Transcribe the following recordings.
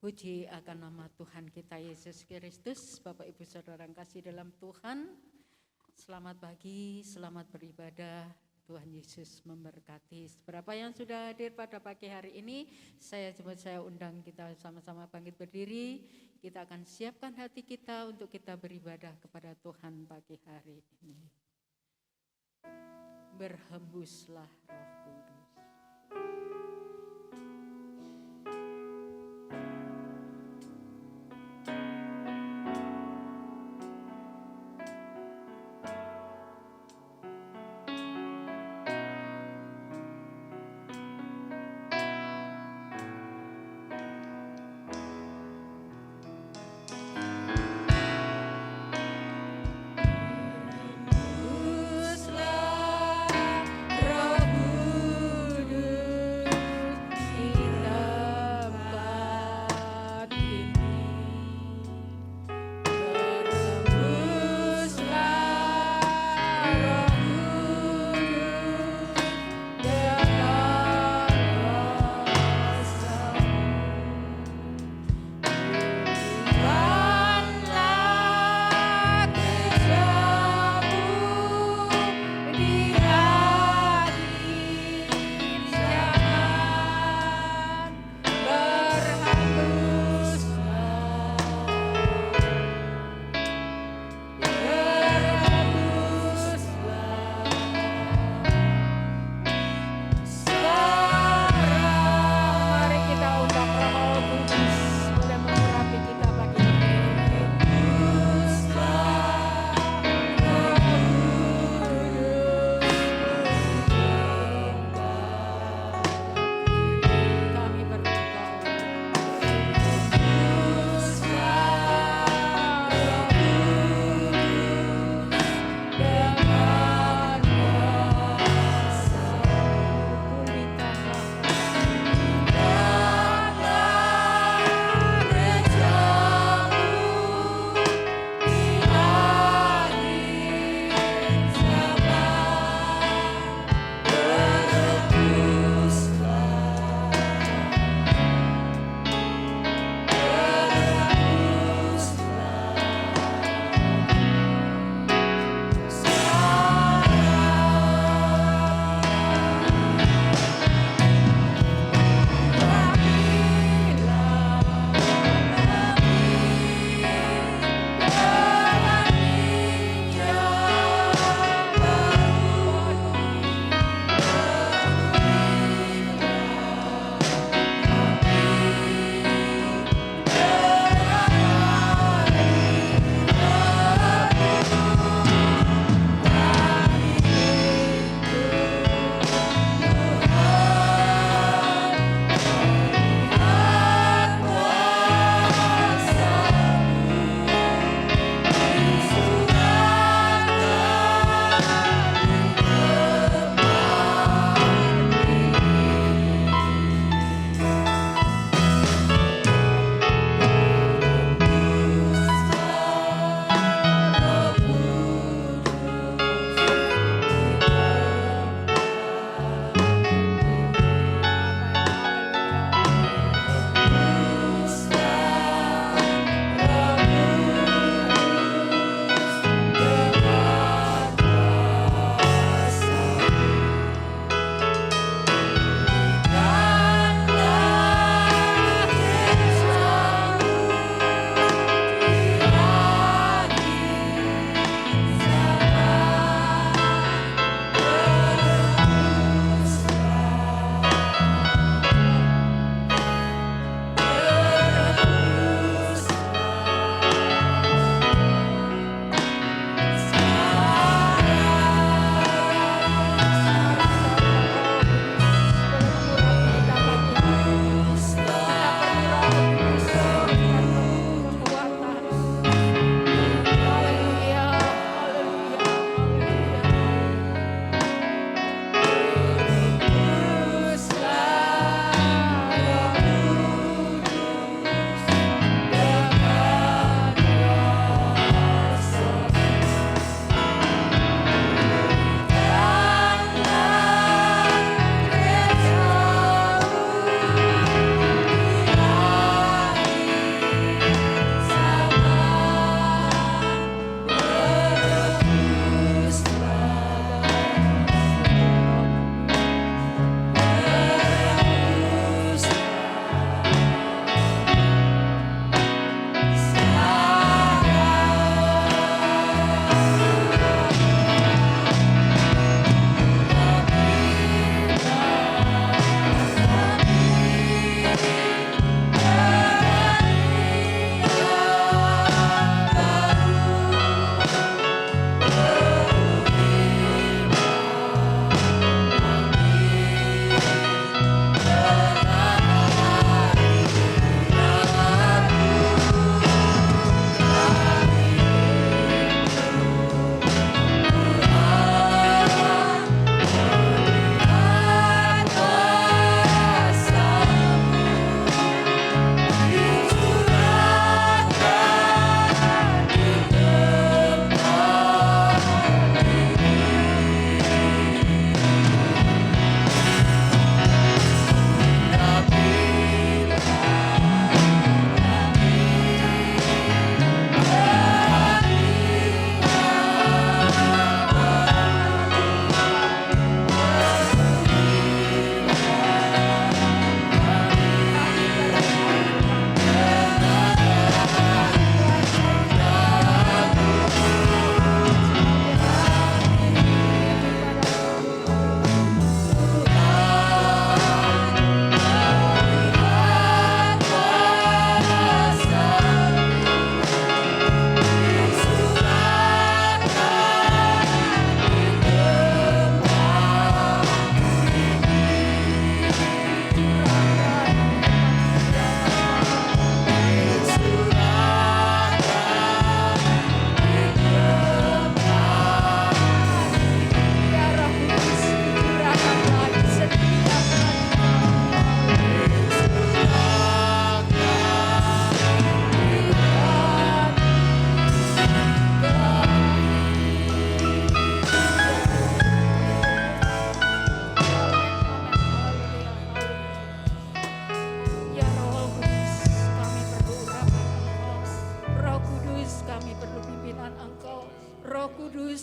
Puji akan nama Tuhan kita Yesus Kristus. Bapak Ibu Saudara yang kasih dalam Tuhan, selamat pagi, selamat beribadah. Tuhan Yesus memberkati. Berapa yang sudah hadir pada pagi hari ini, saya undang kita sama-sama bangkit berdiri. Kita akan siapkan hati kita untuk kita beribadah kepada Tuhan pagi hari ini. Berhembuslah Roh Kudus. Roh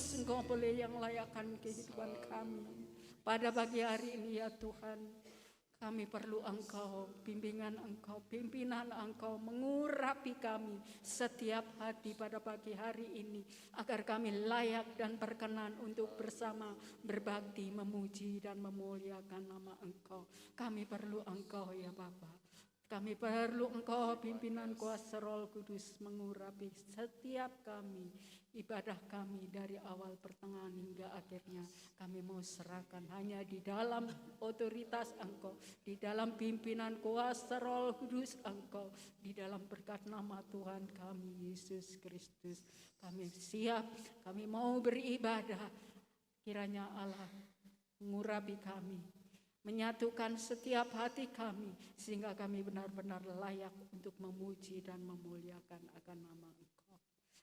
Kudus, Engkau boleh yang layakkan kehidupan kami. Pada pagi hari ini ya Tuhan, kami perlu Engkau, bimbingan Engkau, pimpinan Engkau mengurapi kami setiap hati pada pagi hari ini, agar kami layak dan berkenan untuk bersama berbakti, memuji dan memuliakan nama Engkau. Kami perlu Engkau ya Bapa. Kami perlu Engkau, pimpinan kuasa Roh Kudus, mengurapi setiap kami, ibadah kami dari awal, pertengahan hingga akhirnya. Kami mau serahkan hanya di dalam otoritas Engkau, di dalam pimpinan kuasa Roh Kudus Engkau, di dalam berkat nama Tuhan kami Yesus Kristus. Kami siap, kami mau beribadah. Kiranya Allah mengurapi kami, menyatukan setiap hati kami, sehingga kami benar-benar layak untuk memuji dan memuliakan akan nama Engkau.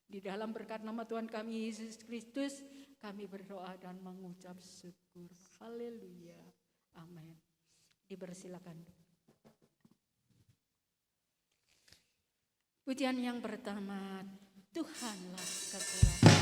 Di dalam berkat nama Tuhan kami Yesus Kristus, kami berdoa dan mengucap syukur. Haleluya. Amin. Dipersilakan. Pujian yang pertama, Tuhanlah kekuatan.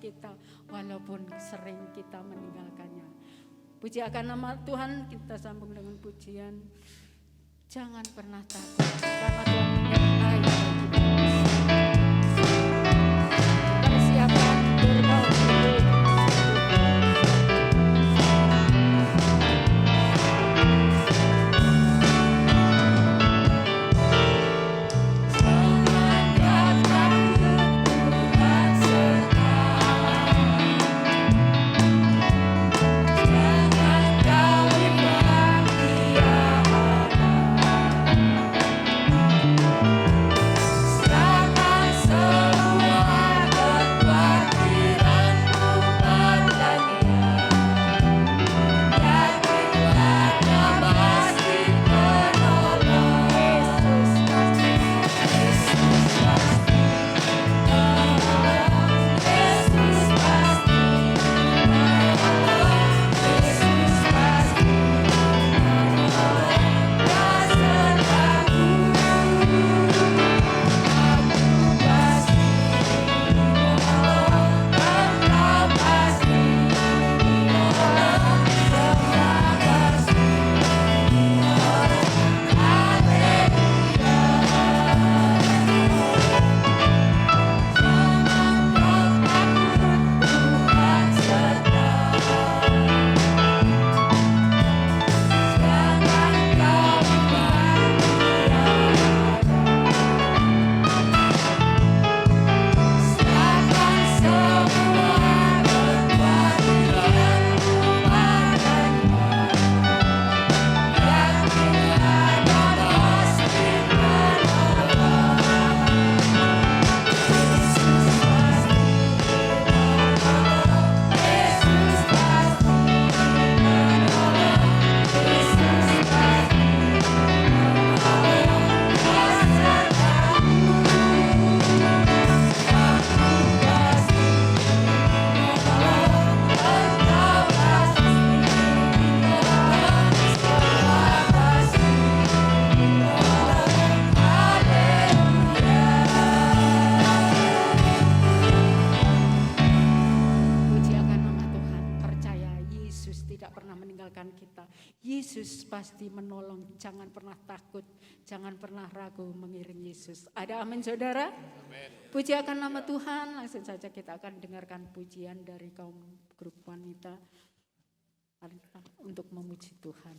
Kita walaupun sering kita meninggalkannya. Puji akan nama Tuhan, kita sambung dengan pujian. Jangan pernah takut, karena Tuhan menyertai kita. Persiapan berbaur. Yesus pasti menolong. Jangan pernah takut, jangan pernah ragu mengiring Yesus. Ada amin saudara? Amin. Puji akan nama Tuhan. Langsung saja kita akan dengarkan pujian dari kaum grup wanita untuk memuji Tuhan.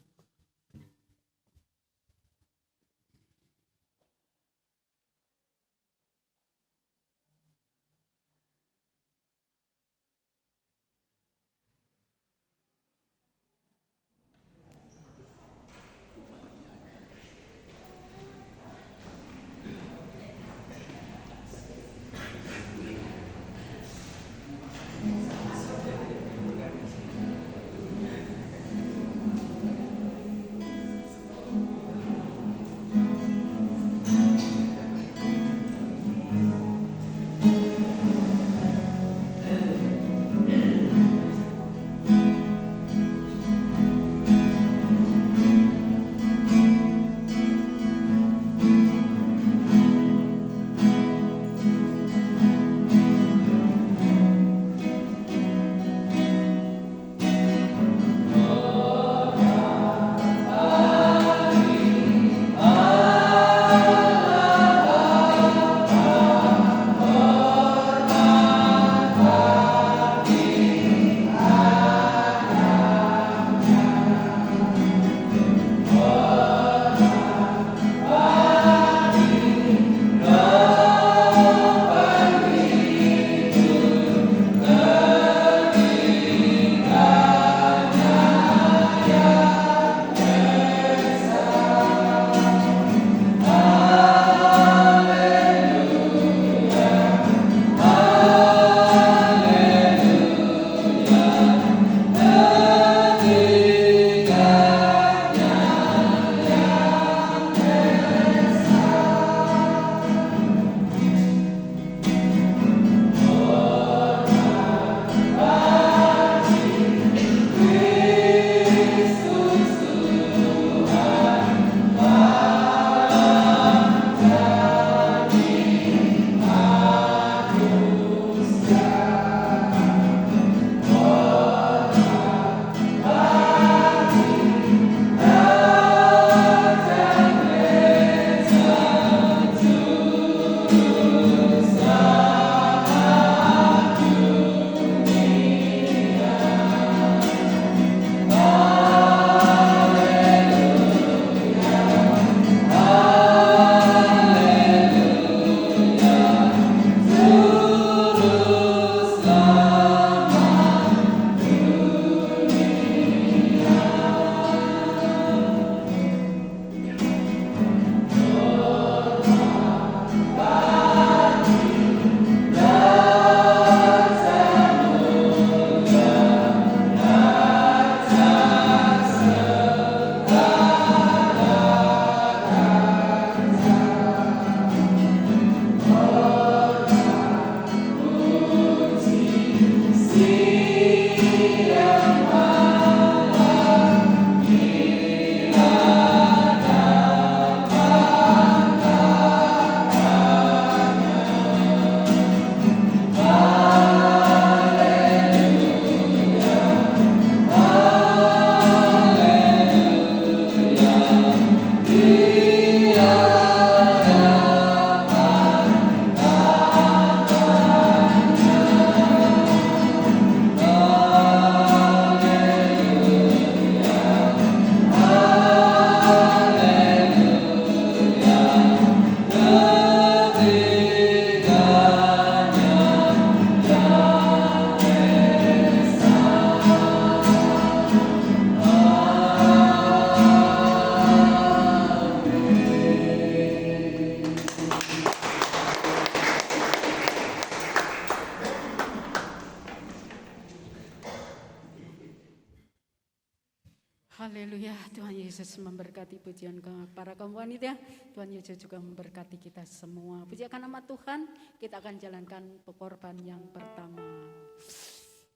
Haleluya, Tuhan Yesus memberkati pujian para kaum wanita. Tuhan Yesus juga memberkati kita semua. Pujikan nama Tuhan, kita akan jalankan pekorban yang pertama.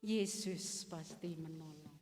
Yesus pasti menolong.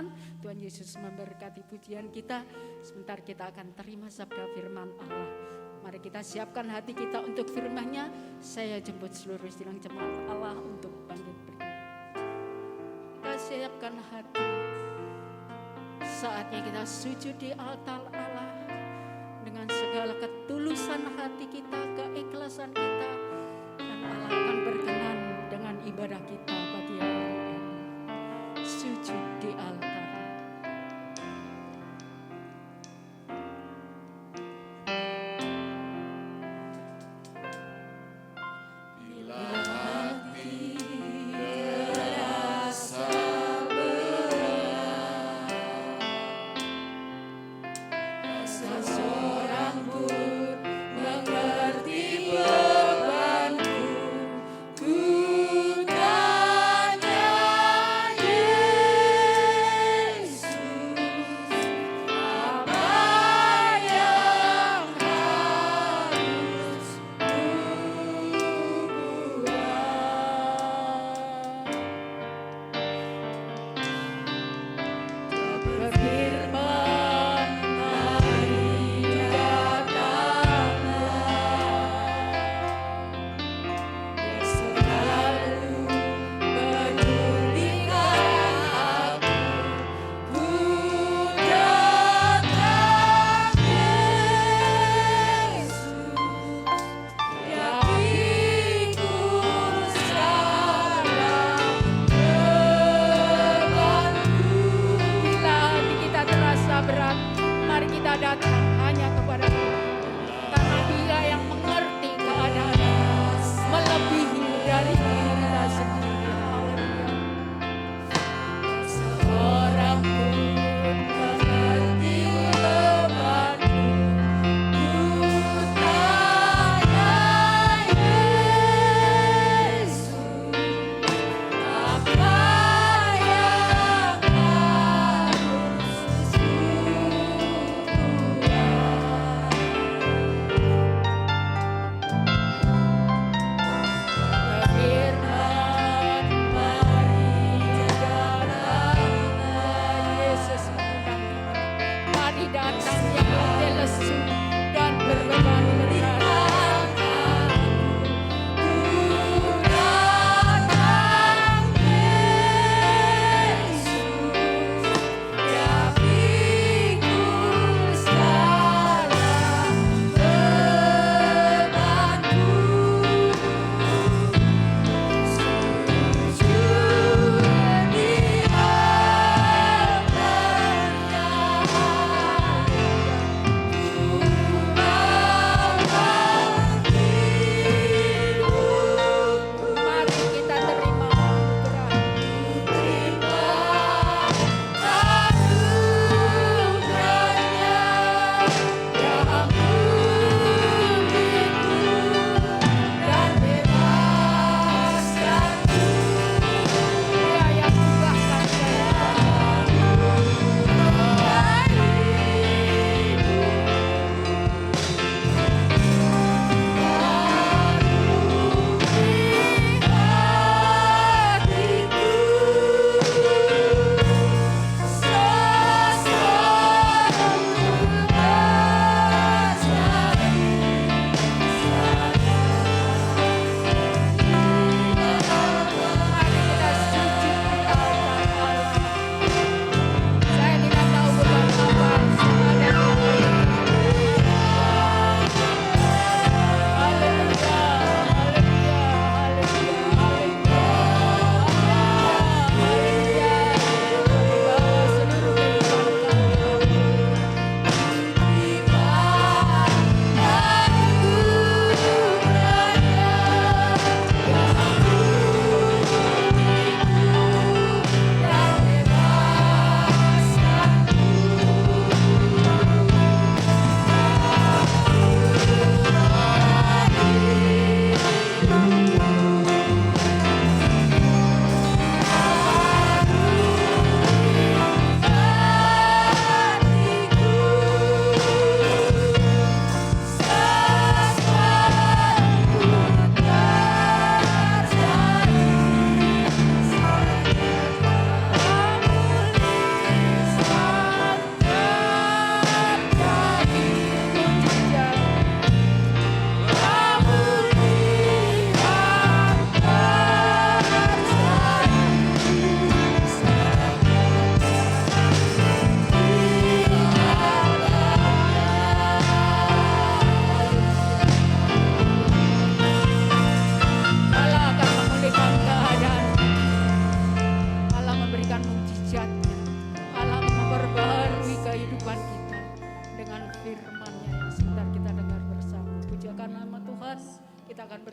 Tuhan. Tuhan Yesus memberkati pujian kita. Sebentar kita akan terima sabda firman Allah. Mari kita siapkan hati kita untuk firman-Nya. Saya jemput seluruh sidang jemaat Allah untuk bangkit berdiri. Kita siapkan hati. Saatnya kita sujud di altar Allah dengan segala ketulusan hati kita, keikhlasan kita, dan Allah akan berkenan dengan ibadah kita pagi hari ini. Sujud di altar.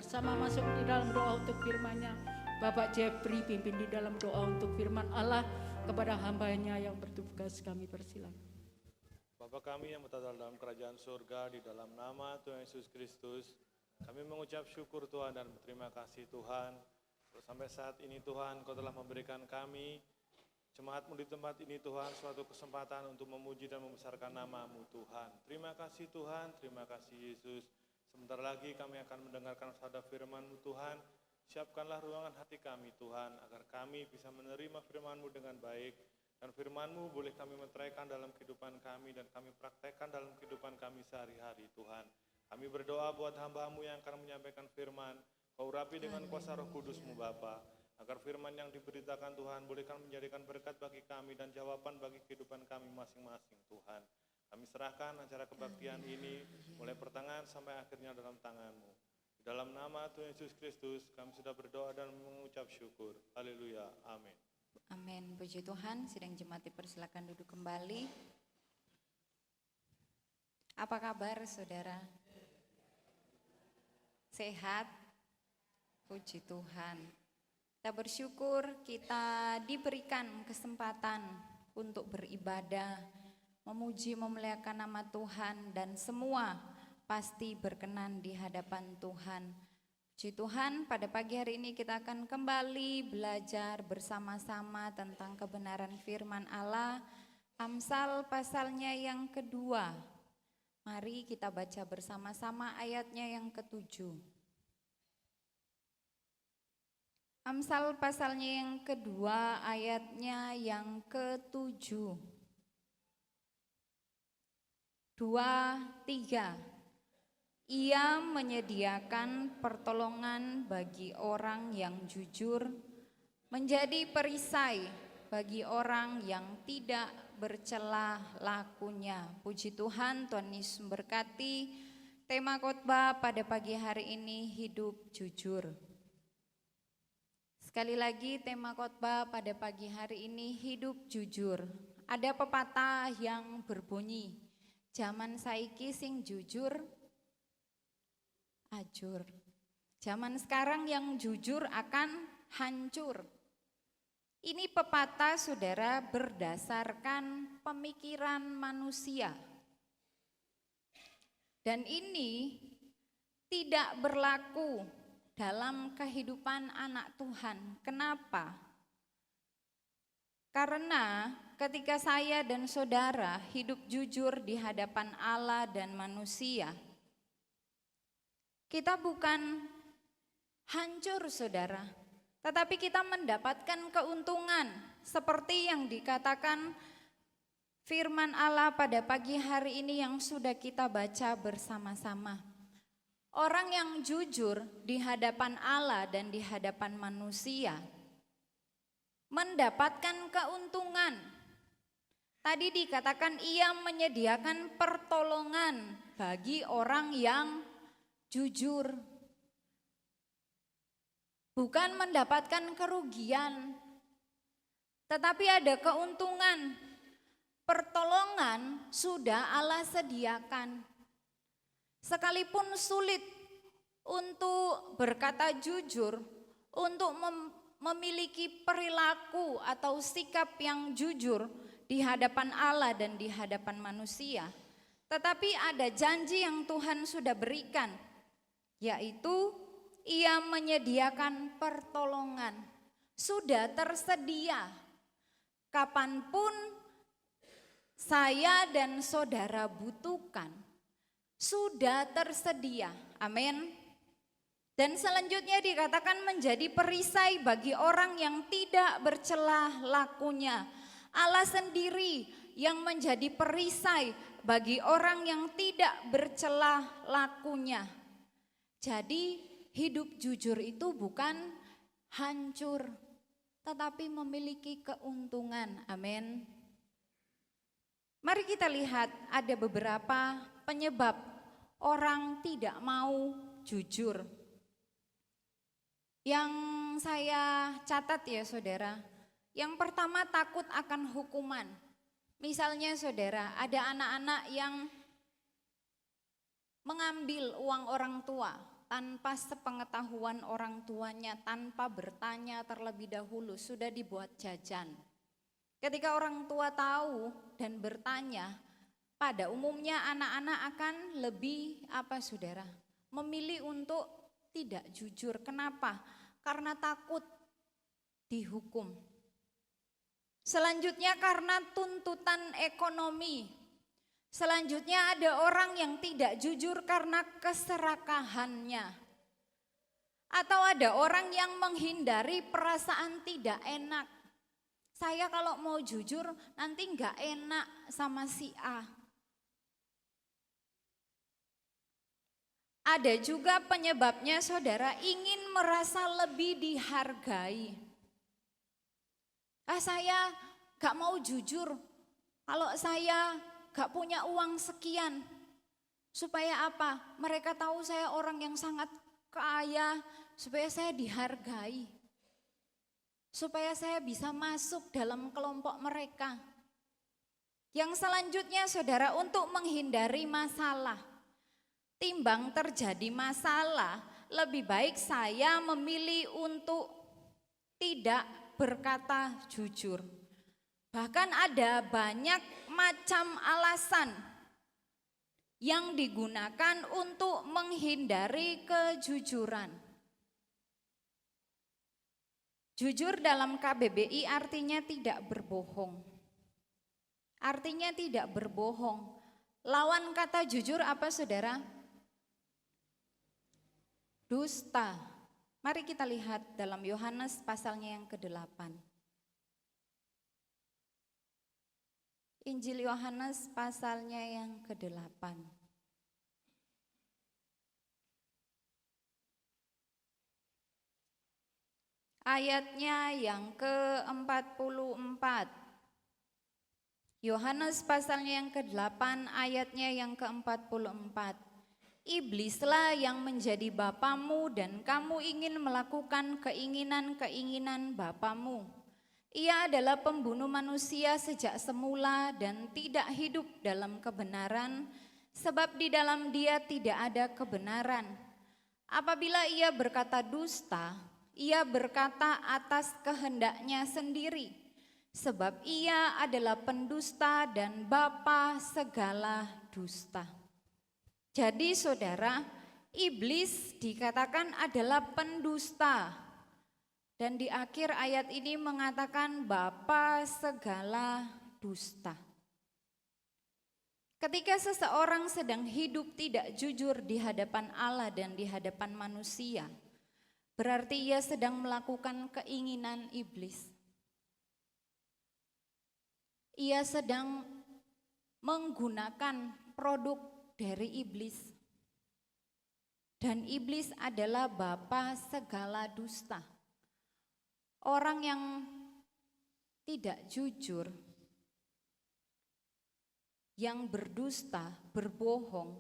bersama masuk di dalam doa untuk firman-Nya. Bapak Jeffrey pimpin di dalam doa untuk firman Allah kepada hamba-Nya yang bertugas, kami persilakan. Bapa kami yang berada dalam kerajaan surga, di dalam nama Tuhan Yesus Kristus, kami mengucap syukur Tuhan dan berterima kasih Tuhan. Sampai saat ini Tuhan, Kau telah memberikan kami, jemaat-Mu di tempat ini Tuhan, suatu kesempatan untuk memuji dan membesarkan nama-Mu Tuhan. Terima kasih Tuhan, terima kasih Yesus. Sebentar lagi kami akan mendengarkan sabda firman-Mu Tuhan. Siapkanlah ruangan hati kami Tuhan, agar kami bisa menerima firman-Mu dengan baik. Dan firman-Mu boleh kami meteraikan dalam kehidupan kami dan kami praktekkan dalam kehidupan kami sehari-hari Tuhan. Kami berdoa buat hamba-Mu yang akan menyampaikan firman. Kau urapi dengan kuasa Roh Kudus-Mu Bapa, agar firman yang diberitakan Tuhan boleh kami menjadikan berkat bagi kami dan jawaban bagi kehidupan kami masing-masing Tuhan. Kami serahkan acara kebaktian ini mulai pertengahan sampai akhirnya dalam tangan-Mu. Di dalam nama Tuhan Yesus Kristus kami sudah berdoa dan mengucap syukur. Haleluya. Amin. Amin. Puji Tuhan. Sidang jemaat dipersilakan duduk kembali. Apa kabar saudara? Sehat? Puji Tuhan. Kita bersyukur kita diberikan kesempatan untuk beribadah, memuji, memuliakan nama Tuhan, dan semua pasti berkenan di hadapan Tuhan. Puji Tuhan, pada pagi hari ini kita akan kembali belajar bersama-sama tentang kebenaran firman Allah. Amsal pasalnya yang kedua. Mari kita baca bersama-sama ayatnya yang ke-7. Amsal pasalnya yang kedua, ayatnya yang ke-7. 2, 3. Ia menyediakan pertolongan bagi orang yang jujur, menjadi perisai bagi orang yang tidak bercela lakunya. Puji Tuhan, Tuhan Yesus memberkati. Tema khotbah pada pagi hari ini, hidup jujur. Sekali lagi tema khotbah pada pagi hari ini, hidup jujur. Ada pepatah yang berbunyi, zaman saiki sing jujur ajur. Zaman sekarang yang jujur akan hancur. Ini pepatah saudara berdasarkan pemikiran manusia. Dan ini tidak berlaku dalam kehidupan anak Tuhan. Kenapa? Karena ketika saya dan saudara hidup jujur di hadapan Allah dan manusia, kita bukan hancur saudara, tetapi kita mendapatkan keuntungan seperti yang dikatakan firman Allah pada pagi hari ini yang sudah kita baca bersama-sama. Orang yang jujur di hadapan Allah dan di hadapan manusia mendapatkan keuntungan. Tadi dikatakan ia menyediakan pertolongan bagi orang yang jujur. Bukan mendapatkan kerugian, tetapi ada keuntungan. Pertolongan sudah Allah sediakan. Sekalipun sulit untuk berkata jujur, untuk memiliki perilaku atau sikap yang jujur di hadapan Allah dan di hadapan manusia, tetapi ada janji yang Tuhan sudah berikan, yaitu Ia menyediakan pertolongan. Sudah tersedia. Kapanpun saya dan saudara butuhkan, sudah tersedia. Amin. Dan selanjutnya dikatakan menjadi perisai bagi orang yang tidak bercelah lakunya. Allah sendiri yang menjadi perisai bagi orang yang tidak bercelah lakunya. Jadi hidup jujur itu bukan hancur, tetapi memiliki keuntungan. Amin. Mari kita lihat ada beberapa penyebab orang tidak mau jujur. Yang saya catat ya saudara, yang pertama takut akan hukuman. Misalnya saudara, ada anak-anak yang mengambil uang orang tua, tanpa sepengetahuan orang tuanya, tanpa bertanya terlebih dahulu, sudah dibuat jajan. Ketika orang tua tahu dan bertanya, pada umumnya anak-anak akan lebih saudara? Memilih untuk tidak jujur. Kenapa? Karena takut dihukum. Selanjutnya karena tuntutan ekonomi. Selanjutnya ada orang yang tidak jujur karena keserakahannya. Atau ada orang yang menghindari perasaan tidak enak. Saya kalau mau jujur nanti enggak enak sama si A. Ada juga penyebabnya saudara ingin merasa lebih dihargai. Saya enggak mau jujur kalau saya enggak punya uang sekian. Supaya apa? Mereka tahu saya orang yang sangat kaya, supaya saya dihargai. Supaya saya bisa masuk dalam kelompok mereka. Yang selanjutnya saudara, untuk menghindari masalah. Timbang terjadi masalah, lebih baik saya memilih untuk tidak berkata jujur. Bahkan ada banyak macam alasan yang digunakan untuk menghindari kejujuran. Jujur dalam KBBI artinya tidak berbohong. Artinya tidak berbohong. Lawan kata jujur apa saudara? Dusta. Mari kita lihat dalam Yohanes pasalnya yang ke-8. Injil Yohanes pasalnya yang ke-8. Ayatnya yang ke-44. Yohanes pasalnya yang ke-8 ayatnya yang ke-44. Iblislah yang menjadi bapamu dan kamu ingin melakukan keinginan-keinginan bapamu. Ia adalah pembunuh manusia sejak semula dan tidak hidup dalam kebenaran, sebab di dalam dia tidak ada kebenaran. Apabila ia berkata dusta, ia berkata atas kehendaknya sendiri, sebab ia adalah pendusta dan bapa segala dusta. Jadi saudara, iblis dikatakan adalah pendusta. Dan di akhir ayat ini mengatakan bapa segala dusta. Ketika seseorang sedang hidup tidak jujur di hadapan Allah dan di hadapan manusia, berarti ia sedang melakukan keinginan iblis. Ia sedang menggunakan produk dari iblis. Dan iblis adalah bapa segala dusta. Orang yang tidak jujur, yang berdusta, berbohong,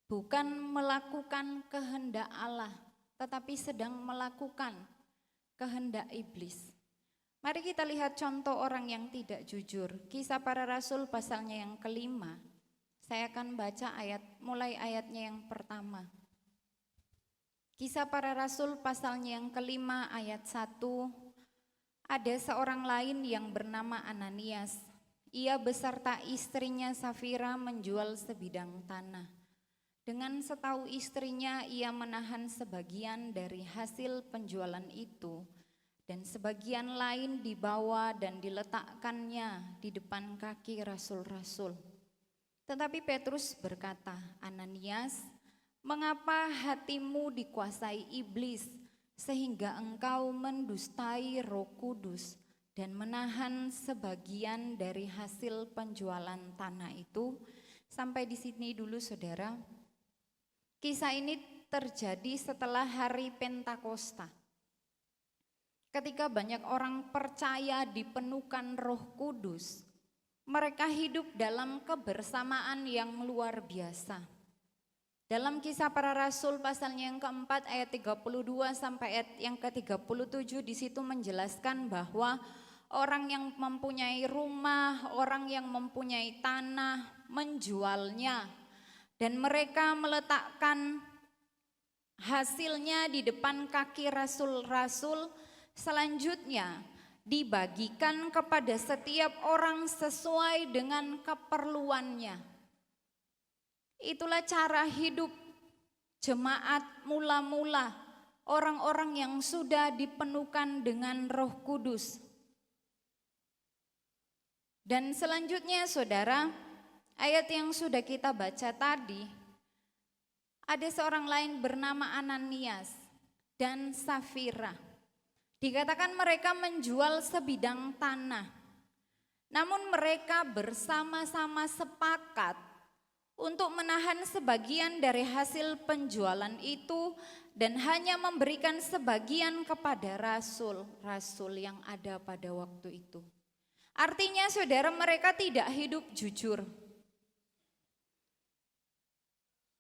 bukan melakukan kehendak Allah, tetapi sedang melakukan kehendak iblis. Mari kita lihat contoh orang yang tidak jujur. Kisah Para Rasul pasalnya yang ke-5. Saya akan baca mulai ayatnya yang pertama. Kisah Para Rasul pasalnya yang ke-5 ayat 1. Ada seorang lain yang bernama Ananias. Ia beserta istrinya Safira menjual sebidang tanah. Dengan setahu istrinya ia menahan sebagian dari hasil penjualan itu dan sebagian lain dibawa dan diletakkannya di depan kaki rasul-rasul. Tetapi Petrus berkata, Ananias, mengapa hatimu dikuasai iblis sehingga engkau mendustai Roh Kudus dan menahan sebagian dari hasil penjualan tanah itu? Sampai di sini dulu saudara. Kisah ini terjadi setelah hari Pentakosta. Ketika banyak orang percaya dipenuhkan Roh Kudus, mereka hidup dalam kebersamaan yang luar biasa. Dalam Kisah Para Rasul pasalnya yang keempat ayat 32 sampai ayat yang ke-37 di situ menjelaskan bahwa orang yang mempunyai rumah, orang yang mempunyai tanah menjualnya dan mereka meletakkan Hasilnya di depan kaki rasul-rasul, selanjutnya dibagikan kepada setiap orang sesuai dengan keperluannya. Itulah cara hidup jemaat mula-mula, orang-orang yang sudah dipenuhkan dengan Roh Kudus. Dan selanjutnya saudara, ayat yang sudah kita baca tadi, ada seorang lain bernama Ananias dan Safira. Dikatakan mereka menjual sebidang tanah. Namun mereka bersama-sama sepakat untuk menahan sebagian dari hasil penjualan itu dan hanya memberikan sebagian kepada rasul-rasul yang ada pada waktu itu. Artinya saudara, mereka tidak hidup jujur.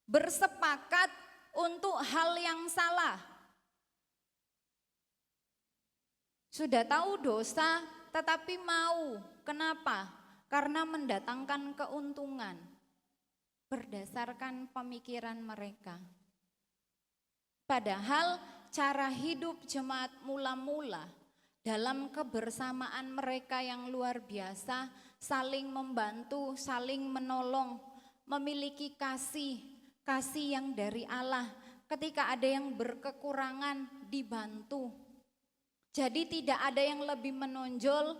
Bersepakat untuk hal yang salah. Sudah tahu dosa tetapi mau. Kenapa? Karena mendatangkan keuntungan berdasarkan pemikiran mereka. Padahal cara hidup jemaat mula-mula dalam kebersamaan mereka yang luar biasa, saling membantu, saling menolong, memiliki kasih yang dari Allah. Ketika ada yang berkekurangan, dibantu. Jadi tidak ada yang lebih menonjol,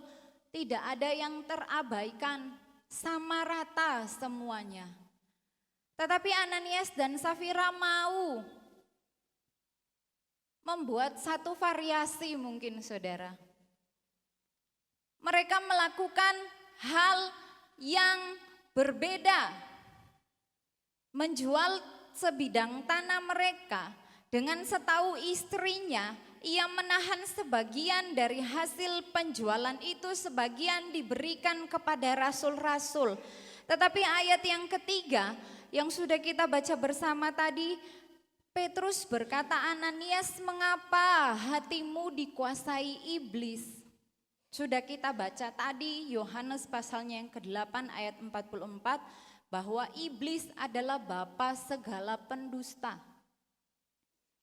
tidak ada yang terabaikan, sama rata semuanya. Tetapi Ananias dan Safira mau membuat satu variasi mungkin saudara. Mereka melakukan hal yang berbeda. Menjual sebidang tanah mereka dengan setahu istrinya, ia menahan sebagian dari hasil penjualan itu, sebagian diberikan kepada rasul-rasul. Tetapi ayat yang ketiga yang sudah kita baca bersama tadi, Petrus berkata, Ananias, mengapa hatimu dikuasai iblis? Sudah kita baca tadi Yohanes pasalnya yang ke-8 ayat 44, bahwa iblis adalah bapa segala pendusta.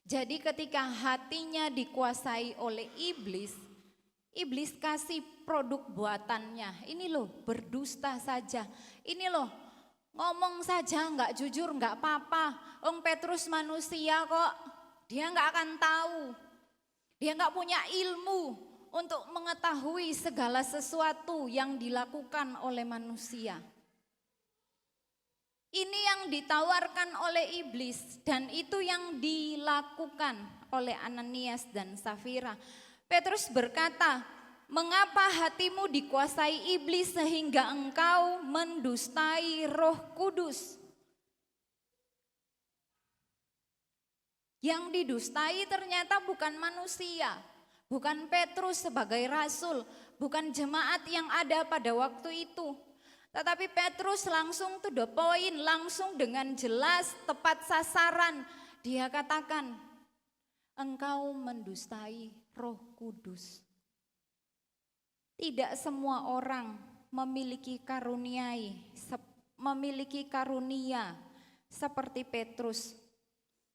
Jadi ketika hatinya dikuasai oleh iblis, iblis kasih produk buatannya. Ini loh, berdusta saja. Ini loh, ngomong saja nggak jujur nggak apa-apa. Petrus manusia kok, dia nggak akan tahu. Dia nggak punya ilmu untuk mengetahui segala sesuatu yang dilakukan oleh manusia. Ini yang ditawarkan oleh iblis dan itu yang dilakukan oleh Ananias dan Safira. Petrus berkata, mengapa hatimu dikuasai iblis sehingga engkau mendustai Roh Kudus? Yang didustai ternyata bukan manusia, bukan Petrus sebagai rasul, bukan jemaat yang ada pada waktu itu. Tetapi Petrus langsung to the point, langsung dengan jelas, tepat sasaran. Dia katakan, engkau mendustai Roh Kudus. Tidak semua orang memiliki karunia seperti Petrus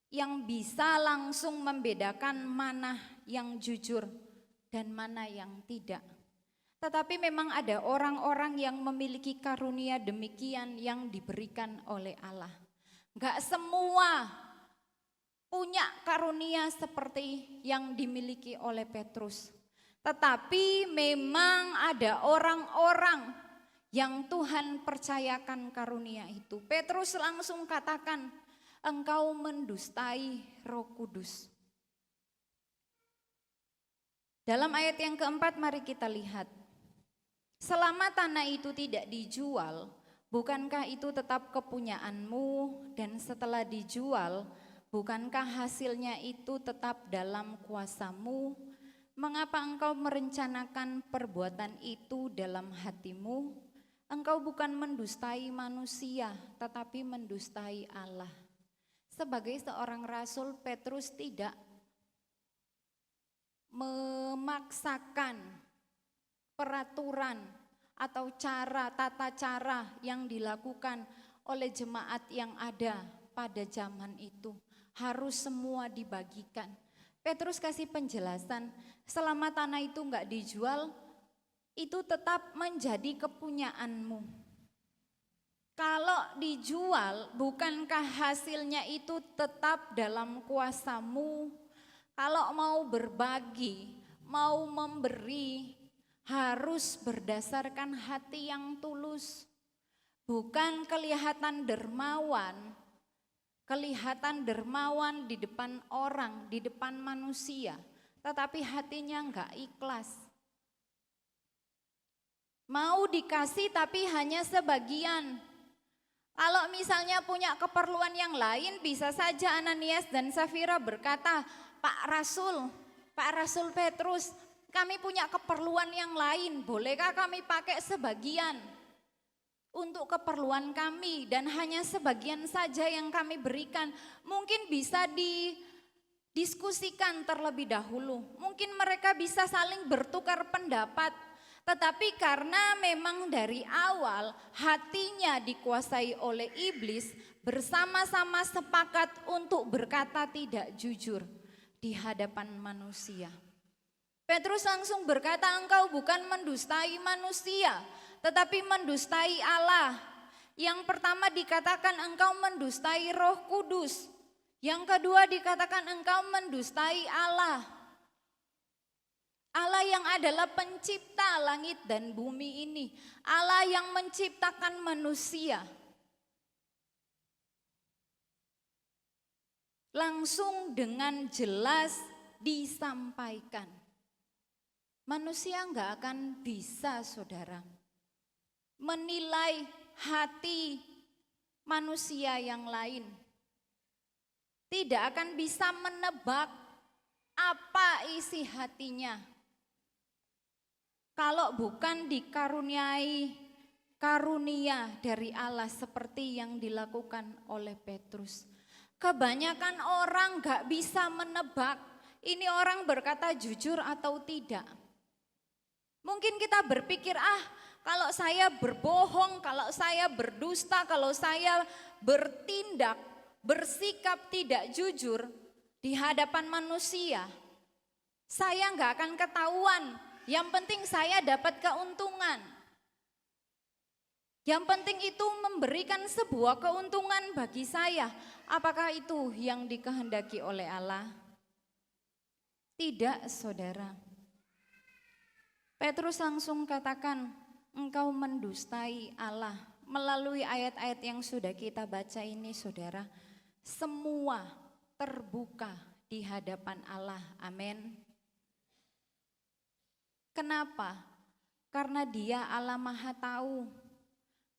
yang bisa langsung membedakan mana yang jujur dan mana yang tidak. Tetapi memang ada orang-orang yang memiliki karunia demikian yang diberikan oleh Allah. Enggak semua punya karunia seperti yang dimiliki oleh Petrus. Tetapi memang ada orang-orang yang Tuhan percayakan karunia itu. Petrus langsung katakan, engkau mendustai Roh Kudus. Dalam ayat yang keempat mari kita lihat. Selama tanah itu tidak dijual, bukankah itu tetap kepunyaanmu, dan setelah dijual, bukankah hasilnya itu tetap dalam kuasamu? Mengapa engkau merencanakan perbuatan itu dalam hatimu? Engkau bukan mendustai manusia, tetapi mendustai Allah. Sebagai seorang rasul, Petrus tidak memaksakan peraturan atau tata cara yang dilakukan oleh jemaat yang ada pada zaman itu. harus semua dibagikan. Petrus kasih penjelasan, selama tanah itu enggak dijual, itu tetap menjadi kepunyaanmu. Kalau dijual, bukankah hasilnya itu tetap dalam kuasamu? Kalau mau berbagi, mau memberi, harus berdasarkan hati yang tulus. Bukan kelihatan dermawan di depan orang, di depan manusia, tetapi hatinya enggak ikhlas. Mau dikasih tapi hanya sebagian. Kalau misalnya punya keperluan yang lain, bisa saja Ananias dan Safira berkata, Pak Rasul Petrus, kami punya keperluan yang lain, bolehkah kami pakai sebagian untuk keperluan kami dan hanya sebagian saja yang kami berikan? Mungkin bisa didiskusikan terlebih dahulu, mungkin mereka bisa saling bertukar pendapat. Tetapi karena memang dari awal hatinya dikuasai oleh iblis, bersama-sama sepakat untuk berkata tidak jujur di hadapan manusia. Petrus langsung berkata, engkau bukan mendustai manusia, tetapi mendustai Allah. Yang pertama dikatakan engkau mendustai Roh Kudus. Yang kedua dikatakan engkau mendustai Allah. Allah yang adalah pencipta langit dan bumi ini. Allah yang menciptakan manusia. Langsung dengan jelas disampaikan. Manusia enggak akan bisa, saudara, menilai hati manusia yang lain. Tidak akan bisa menebak apa isi hatinya. Kalau bukan dikaruniai karunia dari Allah seperti yang dilakukan oleh Petrus. Kebanyakan orang gak bisa menebak ini orang berkata jujur atau tidak. Mungkin kita berpikir, kalau saya berbohong, kalau saya berdusta, kalau saya bertindak, bersikap tidak jujur di hadapan manusia, saya gak akan ketahuan. Yang penting saya dapat keuntungan. Yang penting itu memberikan sebuah keuntungan bagi saya. Apakah itu yang dikehendaki oleh Allah? Tidak, saudara. Petrus langsung katakan, engkau mendustai Allah. Melalui ayat-ayat yang sudah kita baca ini, saudara, semua terbuka di hadapan Allah. Amin. Kenapa? Karena Dia Allah Maha Tahu.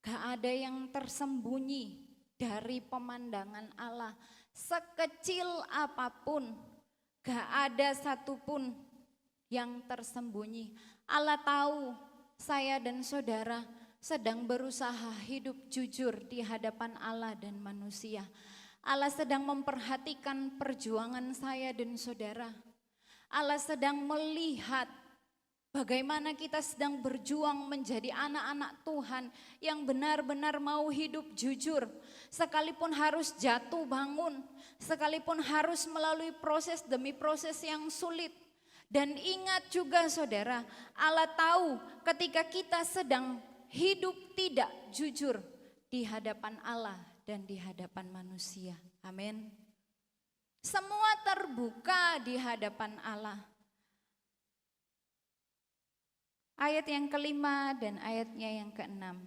Gak ada yang tersembunyi dari pemandangan Allah. Sekecil apapun, gak ada satupun yang tersembunyi. Allah tahu saya dan saudara sedang berusaha hidup jujur di hadapan Allah dan manusia. Allah sedang memperhatikan perjuangan saya dan saudara. Allah sedang melihat bagaimana kita sedang berjuang menjadi anak-anak Tuhan yang benar-benar mau hidup jujur. Sekalipun harus jatuh bangun, sekalipun harus melalui proses demi proses yang sulit. Dan ingat juga saudara, Allah tahu ketika kita sedang hidup tidak jujur di hadapan Allah dan di hadapan manusia. Amin. Semua terbuka di hadapan Allah. Ayat yang kelima dan ayatnya yang keenam.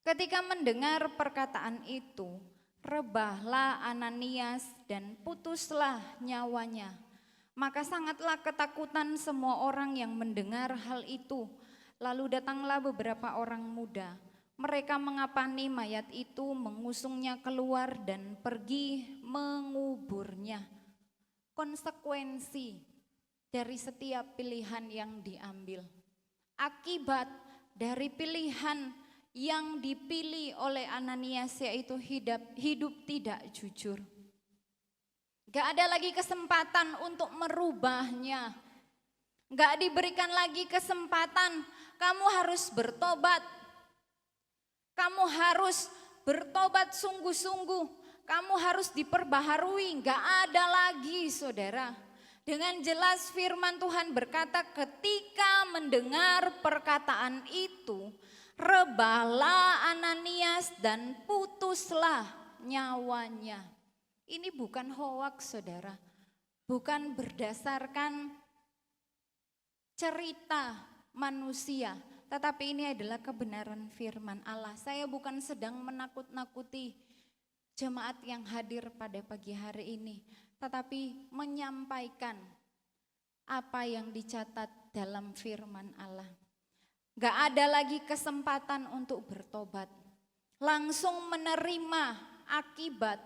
Ketika mendengar perkataan itu, rebahlah Ananias dan putuslah nyawanya. Maka sangatlah ketakutan semua orang yang mendengar hal itu. Lalu datanglah beberapa orang muda. Mereka mengapani mayat itu, mengusungnya keluar dan pergi menguburnya. Konsekuensi dari setiap pilihan yang diambil. Akibat dari pilihan yang dipilih oleh Ananias yaitu hidup tidak jujur. Gak ada lagi kesempatan untuk merubahnya. Gak diberikan lagi kesempatan, kamu harus bertobat. Kamu harus bertobat sungguh-sungguh. kamu harus diperbaharui, nggak ada lagi saudara. Dengan jelas firman Tuhan berkata ketika mendengar perkataan itu, rebahlah Ananias dan putuslah nyawanya. Ini bukan hoaks saudara, bukan berdasarkan cerita manusia, tetapi ini adalah kebenaran firman Allah. Saya bukan sedang menakut-nakuti jemaat yang hadir pada pagi hari ini, tetapi menyampaikan apa yang dicatat dalam firman Allah. Gak ada lagi kesempatan untuk bertobat, langsung menerima akibat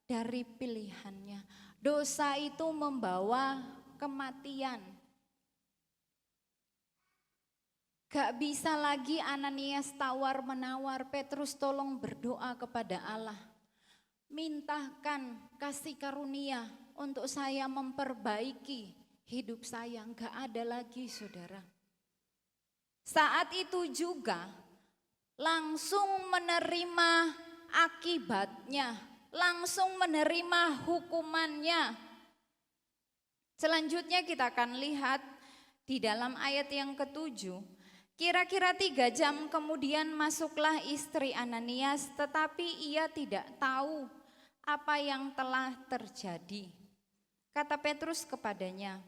dari pilihannya. Dosa itu membawa kematian. Gak bisa lagi Ananias tawar-menawar, Petrus tolong berdoa kepada Allah. Mintakan kasih karunia untuk saya memperbaiki hidup saya. Gak ada lagi saudara. Saat itu juga langsung menerima akibatnya, langsung menerima hukumannya. Selanjutnya kita akan lihat di dalam ayat yang ke-7. Kira-kira 3 jam kemudian masuklah istri Ananias, tetapi ia tidak tahu apa yang telah terjadi. Kata Petrus kepadanya,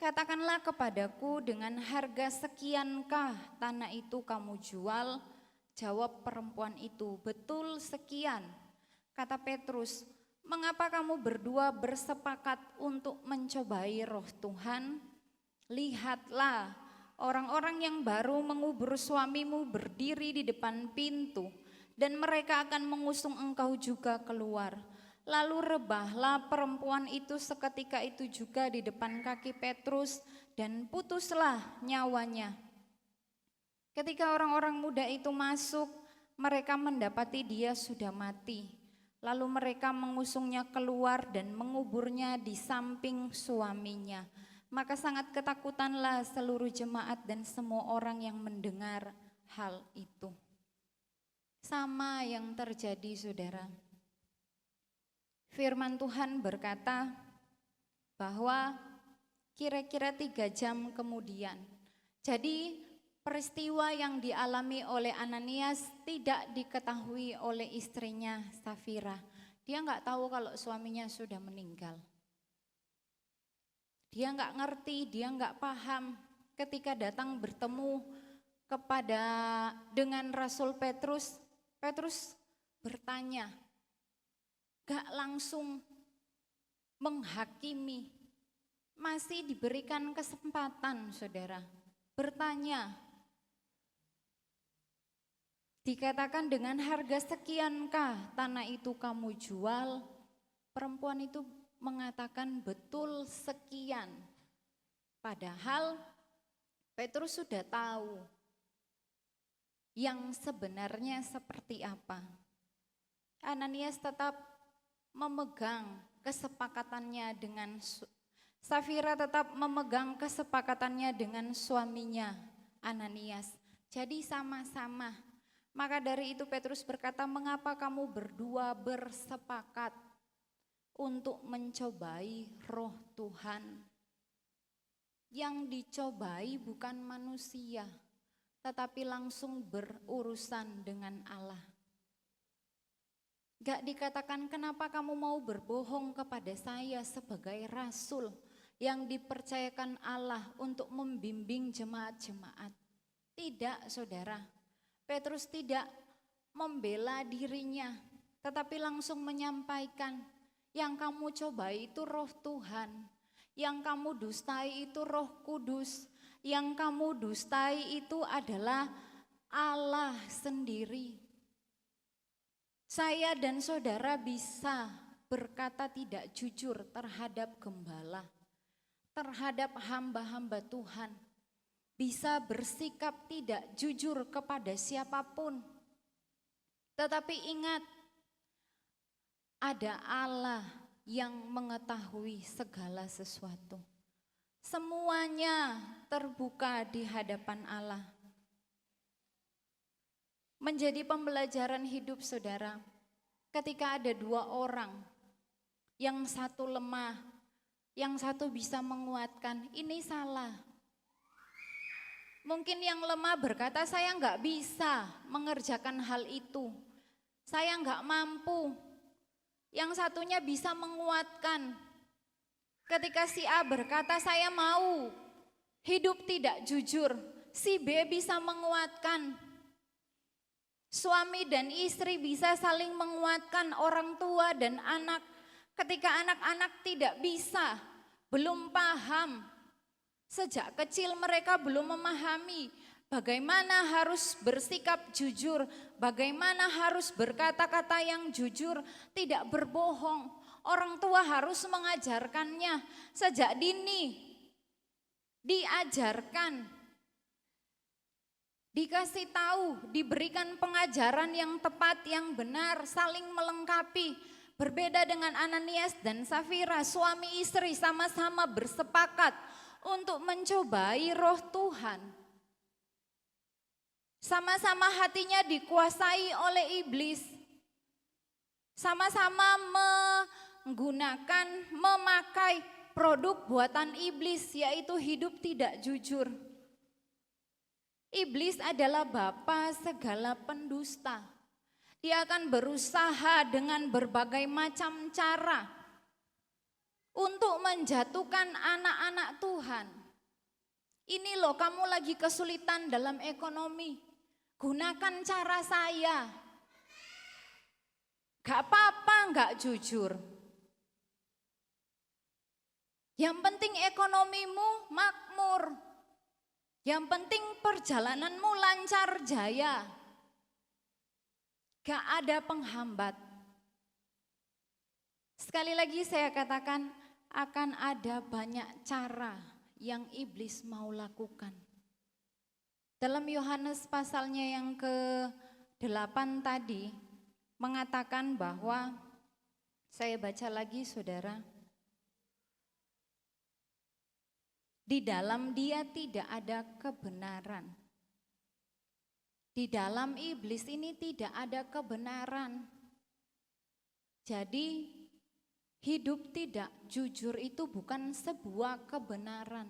katakanlah kepadaku dengan harga sekiankah tanah itu kamu jual? Jawab perempuan itu, betul sekian. Kata Petrus, mengapa kamu berdua bersepakat untuk mencobai roh Tuhan? Lihatlah, orang-orang yang baru mengubur suamimu berdiri di depan pintu dan mereka akan mengusung engkau juga keluar. Lalu rebahlah perempuan itu seketika itu juga di depan kaki Petrus dan putuslah nyawanya. Ketika orang-orang muda itu masuk, mereka mendapati dia sudah mati. Lalu mereka mengusungnya keluar dan menguburnya di samping suaminya. Maka sangat ketakutanlah seluruh jemaat dan semua orang yang mendengar hal itu. Sama yang terjadi saudara. Firman Tuhan berkata bahwa kira-kira 3 jam kemudian. Jadi peristiwa yang dialami oleh Ananias tidak diketahui oleh istrinya Safira. Dia nggak tahu kalau suaminya sudah meninggal. Dia nggak ngerti, dia nggak paham ketika datang bertemu dengan Rasul Petrus. Petrus bertanya, gak langsung menghakimi, masih diberikan kesempatan saudara bertanya. Dikatakan dengan harga sekiankah tanah itu kamu jual? Perempuan itu mengatakan betul sekian. Padahal Petrus sudah tahu yang sebenarnya seperti apa. Ananias tetap memegang kesepakatannya dengan Safira tetap memegang kesepakatannya dengan suaminya Ananias. Jadi sama-sama. Maka dari itu Petrus berkata, mengapa kamu berdua bersepakat untuk mencobai roh Tuhan? Yang dicobai bukan manusia, tetapi langsung berurusan dengan Allah. Gak dikatakan kenapa kamu mau berbohong kepada saya sebagai rasul yang dipercayakan Allah untuk membimbing jemaat-jemaat. Tidak saudara, Petrus tidak membela dirinya, tetapi langsung menyampaikan, yang kamu cobai itu roh Tuhan, yang kamu dustai itu Roh Kudus, yang kamu dustai itu adalah Allah sendiri. Saya dan saudara bisa berkata tidak jujur terhadap gembala, terhadap hamba-hamba Tuhan. Bisa bersikap tidak jujur kepada siapapun. Tetapi ingat, ada Allah yang mengetahui segala sesuatu. Semuanya terbuka di hadapan Allah. Menjadi pembelajaran hidup saudara, ketika ada dua orang, yang satu lemah, yang satu bisa menguatkan, ini salah. Mungkin yang lemah berkata, saya nggak bisa mengerjakan hal itu, saya nggak mampu. Yang satunya bisa menguatkan. Ketika si A berkata, saya mau hidup tidak jujur, si B bisa menguatkan. Suami dan istri bisa saling menguatkan, orang tua dan anak. Ketika anak-anak tidak bisa, belum paham, sejak kecil mereka belum memahami bagaimana harus bersikap jujur, bagaimana harus berkata-kata yang jujur, tidak berbohong. Orang tua harus mengajarkannya sejak dini, diajarkan, dikasih tahu, diberikan pengajaran yang tepat, yang benar, saling melengkapi. Berbeda dengan Ananias dan Safira, suami istri sama-sama bersepakat untuk mencobai roh Tuhan. Sama-sama hatinya dikuasai oleh iblis. Sama-sama menggunakan, memakai produk buatan iblis, yaitu hidup tidak jujur. Iblis adalah bapa segala pendusta. Dia akan berusaha dengan berbagai macam cara untuk menjatuhkan anak-anak Tuhan. Ini loh, kamu lagi kesulitan dalam ekonomi, gunakan cara saya. Gak apa-apa gak jujur. Yang penting ekonomimu makmur. Yang penting perjalananmu lancar jaya. Gak ada penghambat. Sekali lagi saya katakan, akan ada banyak cara yang iblis mau lakukan. Dalam Yohanes pasalnya yang ke-8 tadi mengatakan bahwa, saya baca lagi saudara, di dalam dia tidak ada kebenaran. Di dalam iblis ini tidak ada kebenaran. Jadi hidup tidak jujur itu bukan sebuah kebenaran.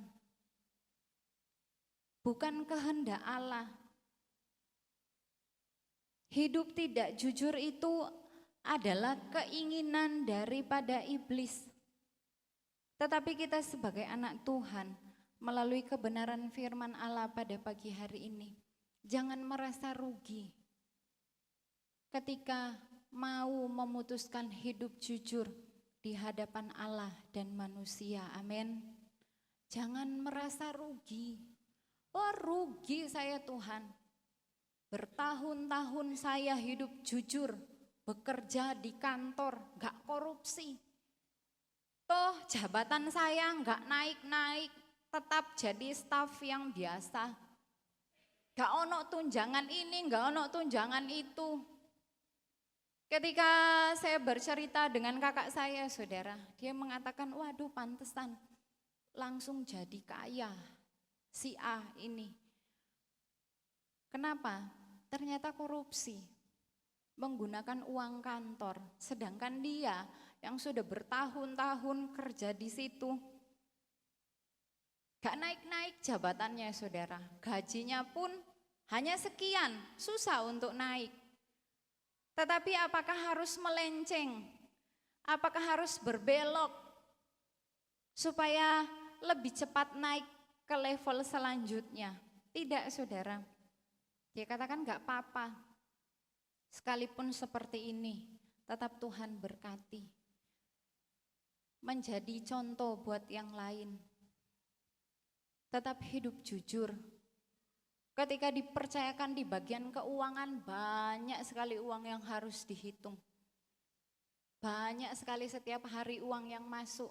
Bukan kehendak Allah. Hidup tidak jujur itu adalah keinginan daripada iblis. Tetapi kita sebagai anak Tuhan, melalui kebenaran firman Allah pada pagi hari ini, jangan merasa rugi ketika mau memutuskan hidup jujur di hadapan Allah dan manusia. Amin. Jangan merasa rugi. Oh, rugi saya Tuhan. Bertahun-tahun saya hidup jujur, bekerja di kantor, gak korupsi. Toh jabatan saya gak naik-naik, tetap jadi staf yang biasa. Gak ono tunjangan ini, gak ono tunjangan itu. Ketika saya bercerita dengan kakak saya, saudara, dia mengatakan, waduh pantesan langsung jadi kaya si A ini. Kenapa? Ternyata korupsi, menggunakan uang kantor. Sedangkan dia yang sudah bertahun-tahun kerja di situ, gak naik-naik jabatannya saudara, gajinya pun hanya sekian, susah untuk naik. Tetapi apakah harus melenceng? Apakah harus berbelok supaya lebih cepat naik ke level selanjutnya? Tidak saudara, dia katakan gak apa-apa. Sekalipun seperti ini, tetap Tuhan berkati. Menjadi contoh buat yang lain. Tetap hidup jujur. Ketika dipercayakan di bagian keuangan, banyak sekali uang yang harus dihitung. Banyak sekali setiap hari uang yang masuk.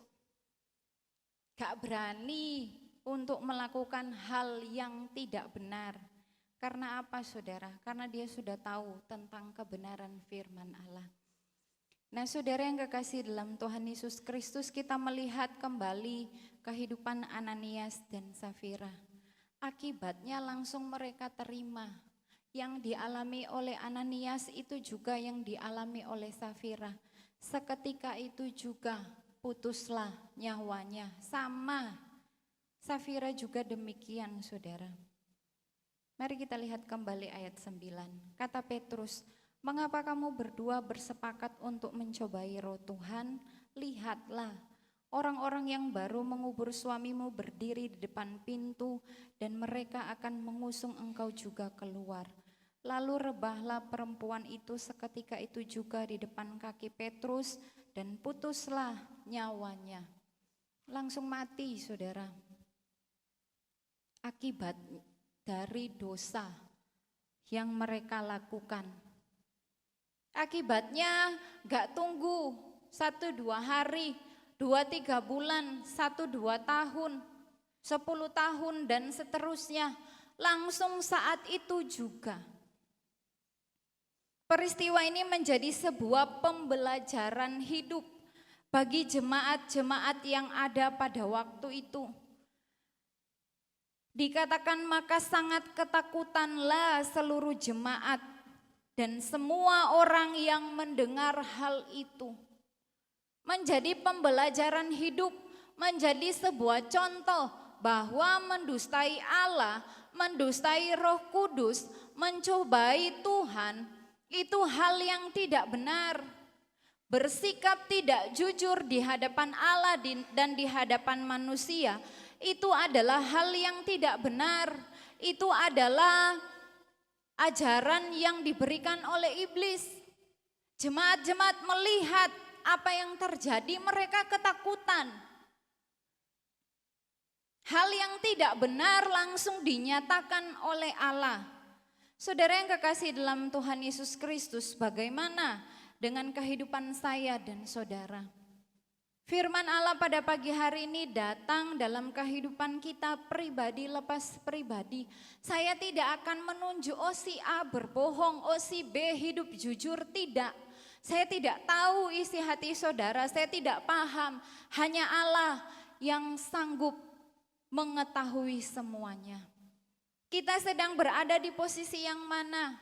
Gak berani untuk melakukan hal yang tidak benar. Karena apa saudara? Karena dia sudah tahu tentang kebenaran firman Allah. Nah saudara yang kekasih dalam Tuhan Yesus Kristus, kita melihat kembali kehidupan Ananias dan Safira. Akibatnya langsung mereka terima. Yang dialami oleh Ananias itu juga yang dialami oleh Safira. Seketika itu juga putuslah nyawanya. Sama, Safira juga demikian, saudara. Mari kita lihat kembali ayat 9. Kata Petrus, "Mengapa kamu berdua bersepakat untuk mencobai roh Tuhan? Lihatlah, orang-orang yang baru mengubur suamimu berdiri di depan pintu dan mereka akan mengusung engkau juga keluar." Lalu rebahlah perempuan itu seketika itu juga di depan kaki Petrus dan putuslah nyawanya. Langsung mati, saudara. Akibat dari dosa yang mereka lakukan. Akibatnya gak tunggu 1-2 hari, 2-3 bulan, 1-2 tahun, 10 tahun dan seterusnya. Langsung saat itu juga. Peristiwa ini menjadi sebuah pembelajaran hidup bagi jemaat-jemaat yang ada pada waktu itu. Dikatakan maka sangat ketakutanlah seluruh jemaat dan semua orang yang mendengar hal itu. Menjadi pembelajaran hidup, menjadi sebuah contoh bahwa mendustai Allah, mendustai Roh Kudus, mencobai Tuhan, itu hal yang tidak benar. Bersikap tidak jujur di hadapan Allah dan di hadapan manusia, itu adalah hal yang tidak benar. Itu adalah ajaran yang diberikan oleh iblis. Jemaat-jemaat melihat apa yang terjadi, mereka ketakutan. Hal yang tidak benar langsung dinyatakan oleh Allah. Saudara yang kekasih dalam Tuhan Yesus Kristus, bagaimana dengan kehidupan saya dan saudara? Firman Allah pada pagi hari ini datang dalam kehidupan kita pribadi lepas pribadi. Saya tidak akan menunjuk si A berbohong, si B hidup jujur, tidak. Saya tidak tahu isi hati saudara, saya tidak paham. Hanya Allah yang sanggup mengetahui semuanya. Kita sedang berada di posisi yang mana?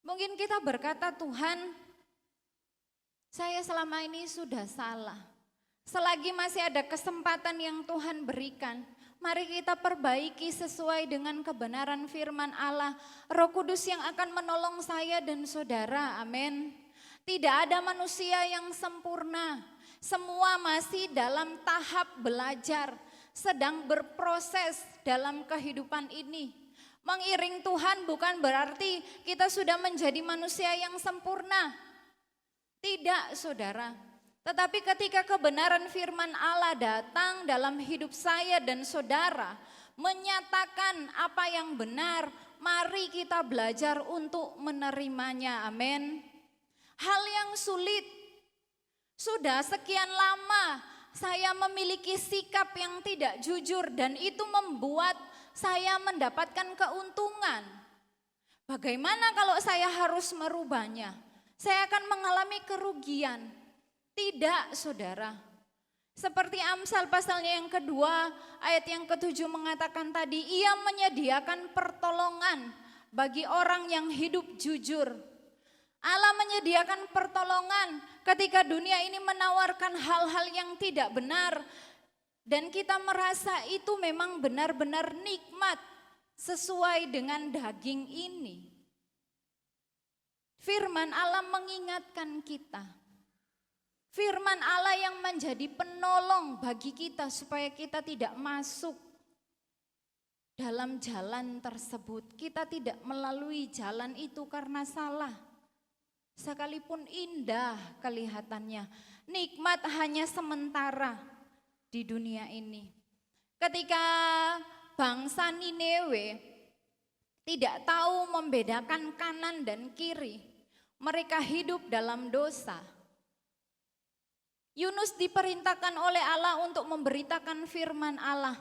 Mungkin kita berkata, "Tuhan, saya selama ini sudah salah. Selagi masih ada kesempatan yang Tuhan berikan, mari kita perbaiki sesuai dengan kebenaran firman Allah. Roh Kudus yang akan menolong saya dan saudara." Amin. Tidak ada manusia yang sempurna. Semua masih dalam tahap belajar, sedang berproses dalam kehidupan ini. Mengiring Tuhan bukan berarti kita sudah menjadi manusia yang sempurna. Tidak, saudara. Tetapi ketika kebenaran firman Allah datang dalam hidup saya dan saudara, menyatakan apa yang benar, mari kita belajar untuk menerimanya. Amin. Hal yang sulit, sudah sekian lama saya memiliki sikap yang tidak jujur dan itu membuat saya mendapatkan keuntungan. Bagaimana kalau saya harus merubahnya? Saya akan mengalami kerugian. Tidak, saudara. Seperti Amsal pasalnya yang kedua, ayat yang ke-7 mengatakan tadi, Ia menyediakan pertolongan bagi orang yang hidup jujur. Allah menyediakan pertolongan ketika dunia ini menawarkan hal-hal yang tidak benar dan kita merasa itu memang benar-benar nikmat sesuai dengan daging ini. Firman Allah mengingatkan kita. Firman Allah yang menjadi penolong bagi kita supaya kita tidak masuk dalam jalan tersebut. Kita tidak melalui jalan itu karena salah. Sekalipun indah kelihatannya, nikmat hanya sementara di dunia ini. Ketika bangsa Niniwe tidak tahu membedakan kanan dan kiri, mereka hidup dalam dosa. Yunus diperintahkan oleh Allah untuk memberitakan firman Allah.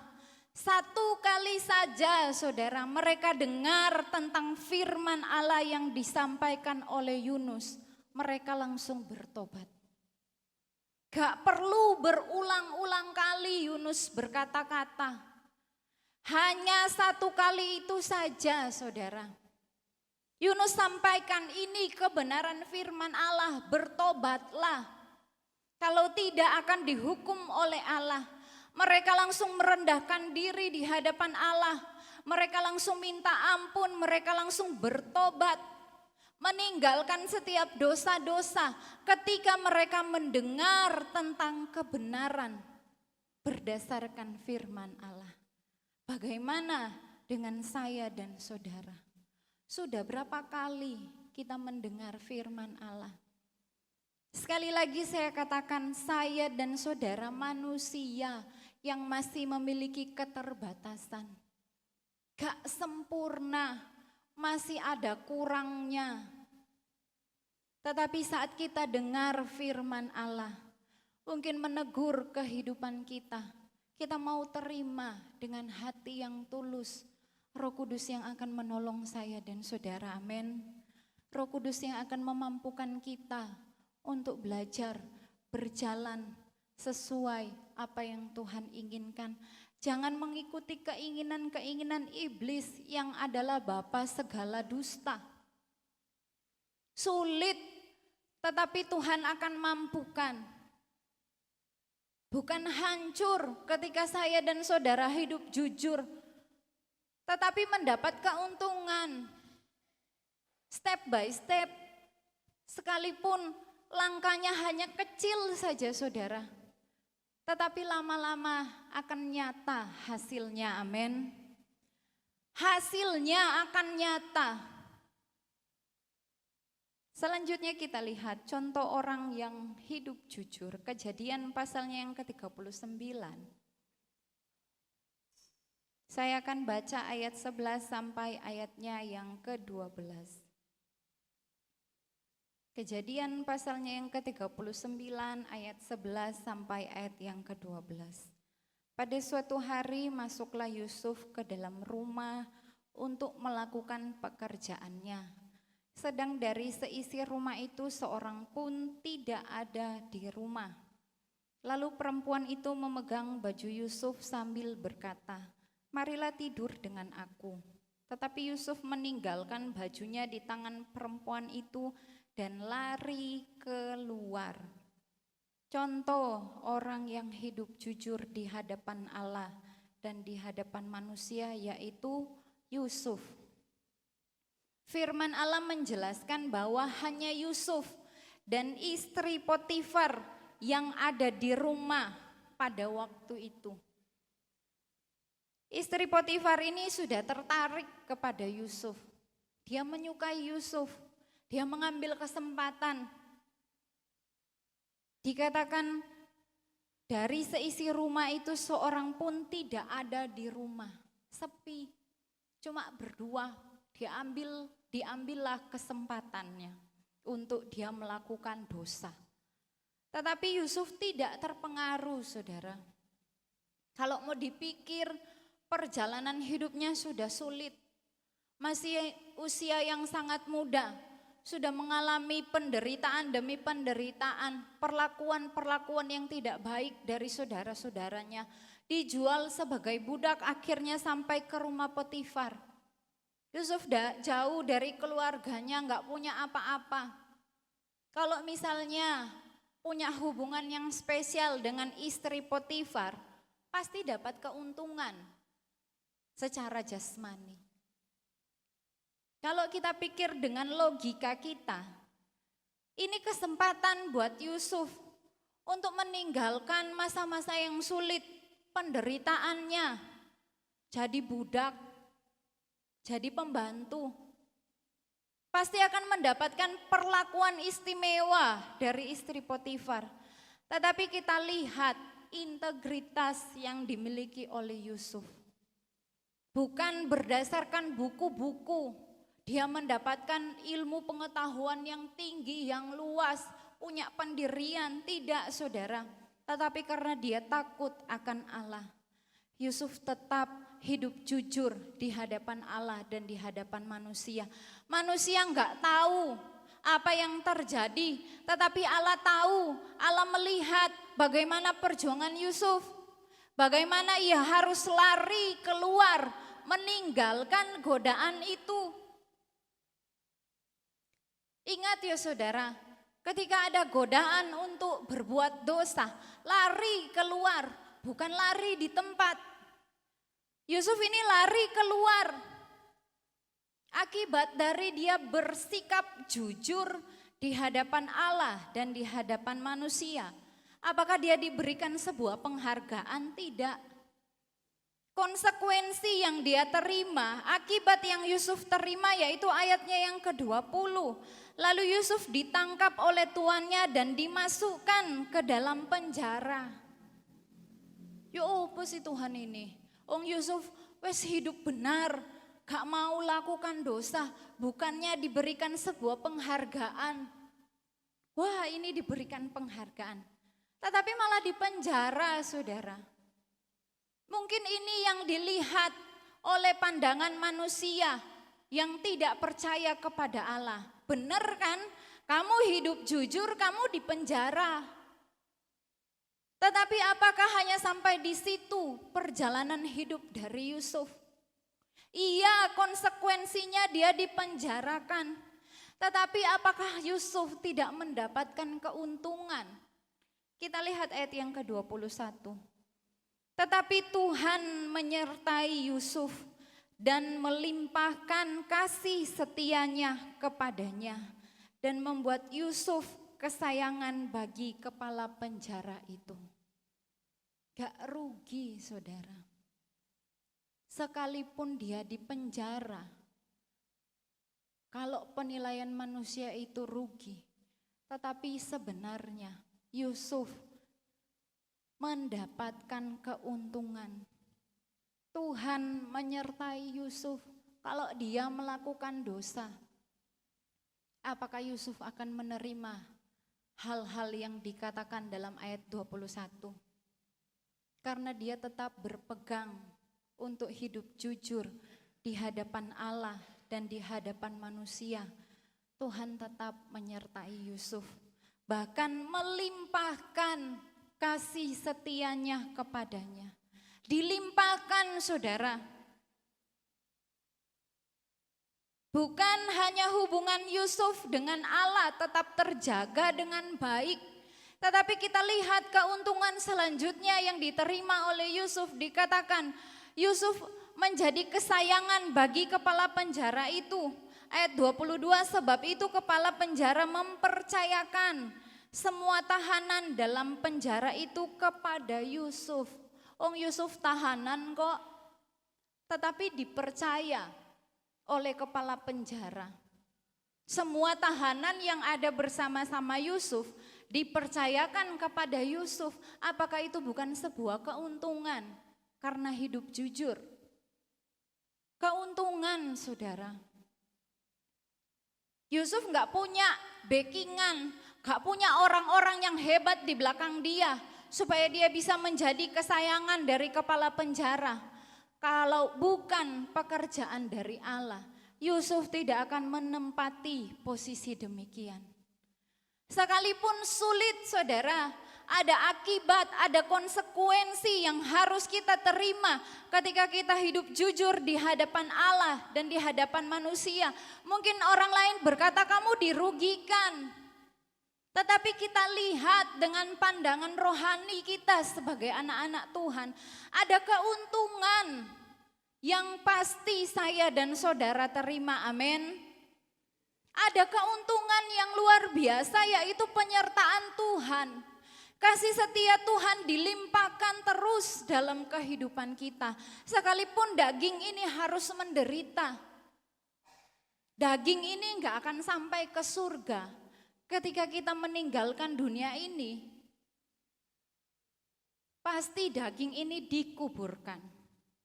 1 kali saja saudara mereka dengar tentang firman Allah yang disampaikan oleh Yunus, mereka langsung bertobat. Gak perlu berulang-ulang kali Yunus berkata-kata. Hanya satu kali itu saja, saudara. Yunus sampaikan ini kebenaran firman Allah, bertobatlah. Kalau tidak akan dihukum oleh Allah. Mereka langsung merendahkan diri di hadapan Allah. Mereka langsung minta ampun, mereka langsung bertobat. Meninggalkan setiap dosa-dosa ketika mereka mendengar tentang kebenaran berdasarkan firman Allah. Bagaimana dengan saya dan saudara? Sudah berapa kali kita mendengar firman Allah? Sekali lagi saya katakan, saya dan saudara manusia yang masih memiliki keterbatasan. Gak sempurna, masih ada kurangnya. Tetapi saat kita dengar firman Allah, mungkin menegur kehidupan kita, kita mau terima dengan hati yang tulus. Roh Kudus yang akan menolong saya dan saudara, amin. Roh Kudus yang akan memampukan kita untuk belajar, berjalan sesuai apa yang Tuhan inginkan. Jangan mengikuti keinginan-keinginan iblis yang adalah bapa segala dusta. Sulit, tetapi Tuhan akan mampukan. Bukan hancur ketika saya dan saudara hidup jujur, tetapi mendapat keuntungan. Step by step, sekalipun langkahnya hanya kecil saja saudara, tetapi lama-lama akan nyata hasilnya, amin. Hasilnya akan nyata. Selanjutnya kita lihat contoh orang yang hidup jujur. Kejadian pasalnya yang ke-39. Saya akan baca ayat 11 sampai ayatnya yang ke-12. Kejadian pasalnya yang ke-39 ayat 11 sampai ayat yang ke-12. Pada suatu hari masuklah Yusuf ke dalam rumah untuk melakukan pekerjaannya. Sedang dari seisi rumah itu seorang pun tidak ada di rumah. Lalu perempuan itu memegang baju Yusuf sambil berkata, "Marilah tidur dengan aku." Tetapi Yusuf meninggalkan bajunya di tangan perempuan itu dan lari keluar. Contoh orang yang hidup jujur di hadapan Allah dan di hadapan manusia, yaitu Yusuf. Firman Allah menjelaskan bahwa hanya Yusuf dan istri Potifar yang ada di rumah pada waktu itu. Istri Potifar ini sudah tertarik kepada Yusuf. Dia menyukai Yusuf. Dia mengambil kesempatan. Dikatakan dari seisi rumah itu seorang pun tidak ada di rumah. Sepi, cuma berdua. Diambillah kesempatannya untuk dia melakukan dosa. Tetapi Yusuf tidak terpengaruh, saudara. Kalau mau dipikir, perjalanan hidupnya sudah sulit. Masih usia yang sangat muda. Sudah mengalami penderitaan demi penderitaan, perlakuan-perlakuan yang tidak baik dari saudara-saudaranya. Dijual sebagai budak, akhirnya sampai ke rumah Potifar. Yusuf jauh dari keluarganya, gak punya apa-apa. Kalau misalnya punya hubungan yang spesial dengan istri Potifar, pasti dapat keuntungan secara jasmani. Kalau kita pikir dengan logika kita, ini kesempatan buat Yusuf untuk meninggalkan masa-masa yang sulit, penderitaannya, jadi budak, jadi pembantu. Pasti akan mendapatkan perlakuan istimewa dari istri Potifar. Tetapi kita lihat integritas yang dimiliki oleh Yusuf. Bukan berdasarkan buku-buku. Dia mendapatkan ilmu pengetahuan yang tinggi, yang luas, punya pendirian, tidak saudara. Tetapi karena dia takut akan Allah, Yusuf tetap hidup jujur di hadapan Allah dan di hadapan manusia. Manusia enggak tahu apa yang terjadi, tetapi Allah tahu, Allah melihat bagaimana perjuangan Yusuf. Bagaimana ia harus lari keluar, meninggalkan godaan itu. Ingat ya saudara, ketika ada godaan untuk berbuat dosa, lari keluar, bukan lari di tempat. Yusuf ini lari keluar. Akibat dari dia bersikap jujur di hadapan Allah dan di hadapan manusia. Apakah dia diberikan sebuah penghargaan? Tidak. Konsekuensi yang dia terima, akibat yang Yusuf terima yaitu ayatnya yang ke-20. Lalu Yusuf ditangkap oleh tuannya dan dimasukkan ke dalam penjara. Ya apa sih Tuhan ini? Yusuf wes hidup benar, gak mau lakukan dosa, bukannya diberikan sebuah penghargaan. Wah, ini diberikan penghargaan. Tetapi malah dipenjara, saudara. Mungkin ini yang dilihat oleh pandangan manusia yang tidak percaya kepada Allah. Benar kan? Kamu hidup jujur, kamu dipenjara. Tetapi apakah hanya sampai di situ perjalanan hidup dari Yusuf? Iya, konsekuensinya dia dipenjarakan. Tetapi apakah Yusuf tidak mendapatkan keuntungan? Kita lihat ayat yang ke-21. Tetapi Tuhan menyertai Yusuf dan melimpahkan kasih setianya kepadanya dan membuat Yusuf kesayangan bagi kepala penjara itu. Gak rugi saudara. Sekalipun dia dipenjara, kalau penilaian manusia itu rugi, tetapi sebenarnya Yusuf mendapatkan keuntungan. Tuhan menyertai Yusuf kalau dia melakukan dosa. Apakah Yusuf akan menerima hal-hal yang dikatakan dalam ayat 21? Karena dia tetap berpegang untuk hidup jujur di hadapan Allah dan di hadapan manusia. Tuhan tetap menyertai Yusuf. Bahkan melimpahkan kasih setianya kepadanya. Dilimpahkan saudara. Bukan hanya hubungan Yusuf dengan Allah tetap terjaga dengan baik. Tetapi kita lihat keuntungan selanjutnya yang diterima oleh Yusuf. Dikatakan Yusuf menjadi kesayangan bagi kepala penjara itu. Ayat 22, sebab itu kepala penjara mempercayakan semua tahanan dalam penjara itu kepada Yusuf. Yusuf tahanan kok, tetapi dipercaya oleh kepala penjara. Semua tahanan yang ada bersama-sama Yusuf dipercayakan kepada Yusuf. Apakah itu bukan sebuah keuntungan karena hidup jujur? Keuntungan saudara. Yusuf gak punya backingan, gak punya orang-orang yang hebat di belakang dia supaya dia bisa menjadi kesayangan dari kepala penjara. Kalau bukan pekerjaan dari Allah, Yusuf tidak akan menempati posisi demikian. Sekalipun sulit saudara, ada akibat, ada konsekuensi yang harus kita terima ketika kita hidup jujur di hadapan Allah dan di hadapan manusia. Mungkin orang lain berkata kamu dirugikan. Tetapi kita lihat dengan pandangan rohani kita sebagai anak-anak Tuhan, ada keuntungan yang pasti saya dan saudara terima, amin. Ada keuntungan yang luar biasa yaitu penyertaan Tuhan. Kasih setia Tuhan dilimpahkan terus dalam kehidupan kita. Sekalipun daging ini harus menderita. Daging ini enggak akan sampai ke surga ketika kita meninggalkan dunia ini. Pasti daging ini dikuburkan.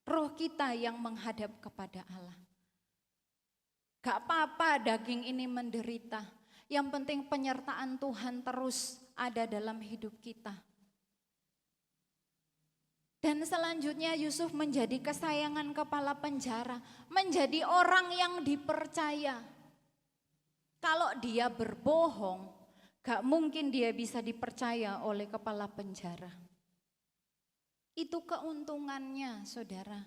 Roh kita yang menghadap kepada Allah. Gak apa-apa daging ini menderita. Yang penting penyertaan Tuhan terus ada dalam hidup kita. Dan selanjutnya Yusuf menjadi kesayangan kepala penjara. Menjadi orang yang dipercaya. Kalau dia berbohong, gak mungkin dia bisa dipercaya oleh kepala penjara. Itu keuntungannya, saudara.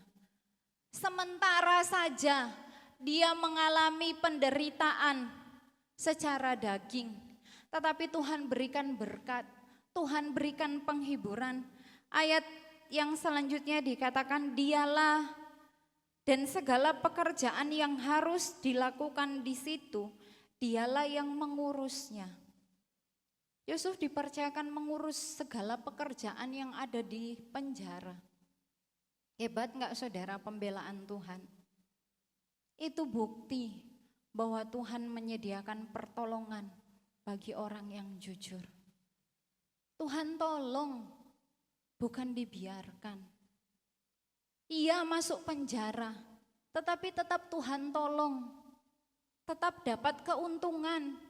Sementara saja dia mengalami penderitaan secara daging, tetapi Tuhan berikan berkat, Tuhan berikan penghiburan. Ayat yang selanjutnya dikatakan, dialah dan segala pekerjaan yang harus dilakukan di situ, dialah yang mengurusnya. Yusuf dipercayakan mengurus segala pekerjaan yang ada di penjara. Hebat enggak saudara pembelaan Tuhan? Itu bukti bahwa Tuhan menyediakan pertolongan bagi orang yang jujur. Tuhan tolong, bukan dibiarkan. Ia masuk penjara, tetapi tetap Tuhan tolong, tetap dapat keuntungan.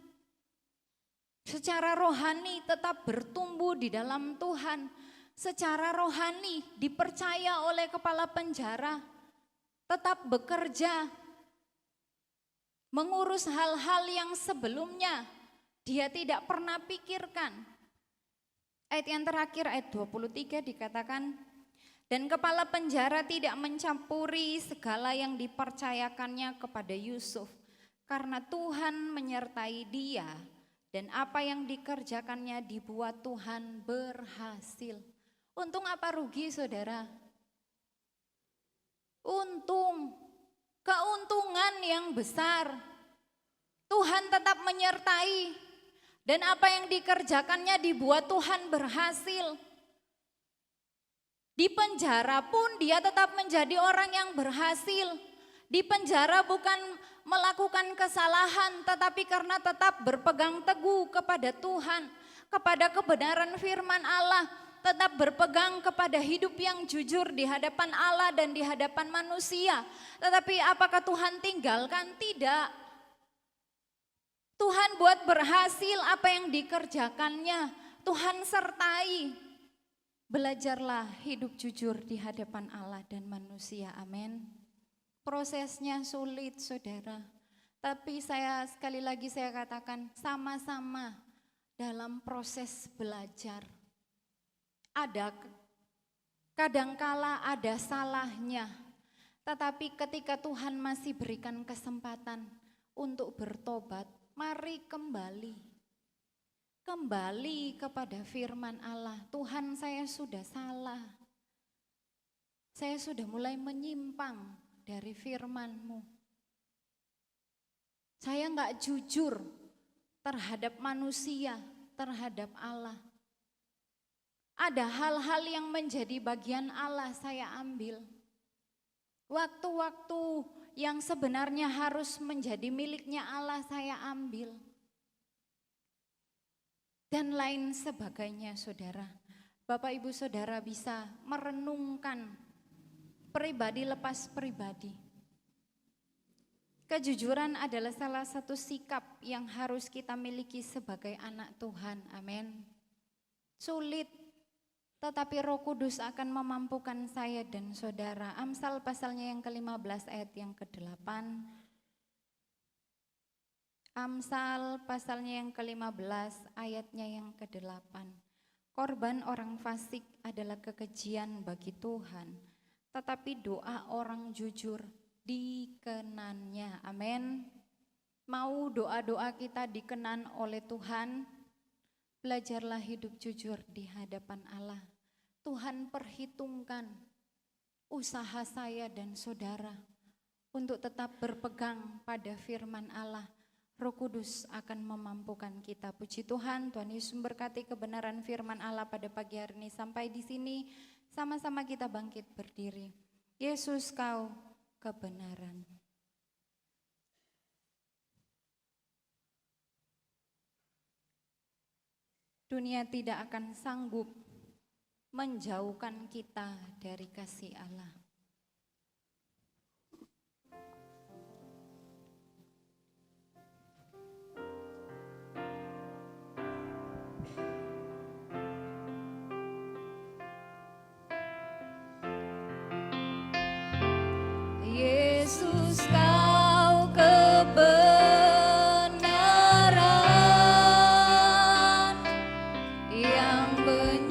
Secara rohani tetap bertumbuh di dalam Tuhan. Secara rohani dipercaya oleh kepala penjara, tetap bekerja, mengurus hal-hal yang sebelumnya dia tidak pernah pikirkan. Ayat yang terakhir, ayat 23 dikatakan, dan kepala penjara tidak mencampuri segala yang dipercayakannya kepada Yusuf, karena Tuhan menyertai dia. Dan apa yang dikerjakannya dibuat Tuhan berhasil. Untung apa rugi saudara? Untung, keuntungan yang besar. Tuhan tetap menyertai. Dan apa yang dikerjakannya dibuat Tuhan berhasil. Di penjara pun dia tetap menjadi orang yang berhasil. Di penjara bukan melakukan kesalahan, tetapi karena tetap berpegang teguh kepada Tuhan, kepada kebenaran firman Allah, tetap berpegang kepada hidup yang jujur di hadapan Allah dan di hadapan manusia. Tetapi apakah Tuhan tinggalkan? Tidak. Tuhan buat berhasil apa yang dikerjakannya, Tuhan sertai. Belajarlah hidup jujur di hadapan Allah dan manusia, amin. Prosesnya sulit saudara, tapi sekali lagi saya katakan sama-sama dalam proses belajar. Ada kadangkala ada salahnya, tetapi ketika Tuhan masih berikan kesempatan untuk bertobat, mari kembali kepada firman Allah. Tuhan, saya sudah salah, saya sudah mulai menyimpang dari firman-Mu. Saya enggak jujur terhadap manusia, terhadap Allah. Ada hal-hal yang menjadi bagian Allah saya ambil. Waktu-waktu yang sebenarnya harus menjadi miliknya Allah saya ambil. Dan lain sebagainya saudara. Bapak Ibu Saudara bisa merenungkan pribadi lepas pribadi. Kejujuran adalah salah satu sikap yang harus kita miliki sebagai anak Tuhan. Amin. Sulit, tetapi Roh Kudus akan memampukan saya dan saudara. Amsal pasalnya yang ke-15 ayat yang ke-8. Amsal pasalnya yang ke-15 ayatnya yang ke-8. Korban orang fasik adalah kekejian bagi Tuhan, tetapi doa orang jujur dikenannya. Amin. Mau doa-doa kita dikenan oleh Tuhan? Belajarlah hidup jujur di hadapan Allah. Tuhan perhitungkan usaha saya dan saudara untuk tetap berpegang pada firman Allah. Roh Kudus akan memampukan kita. Puji Tuhan, Tuhan Yesus memberkati kebenaran firman Allah pada pagi hari ini. Sampai di sini sama-sama kita bangkit berdiri. Yesus, Kau kebenaran. Dunia tidak akan sanggup menjauhkan kita dari kasih Allah. Yesus, Kau kebenaran yang menyelamatkan.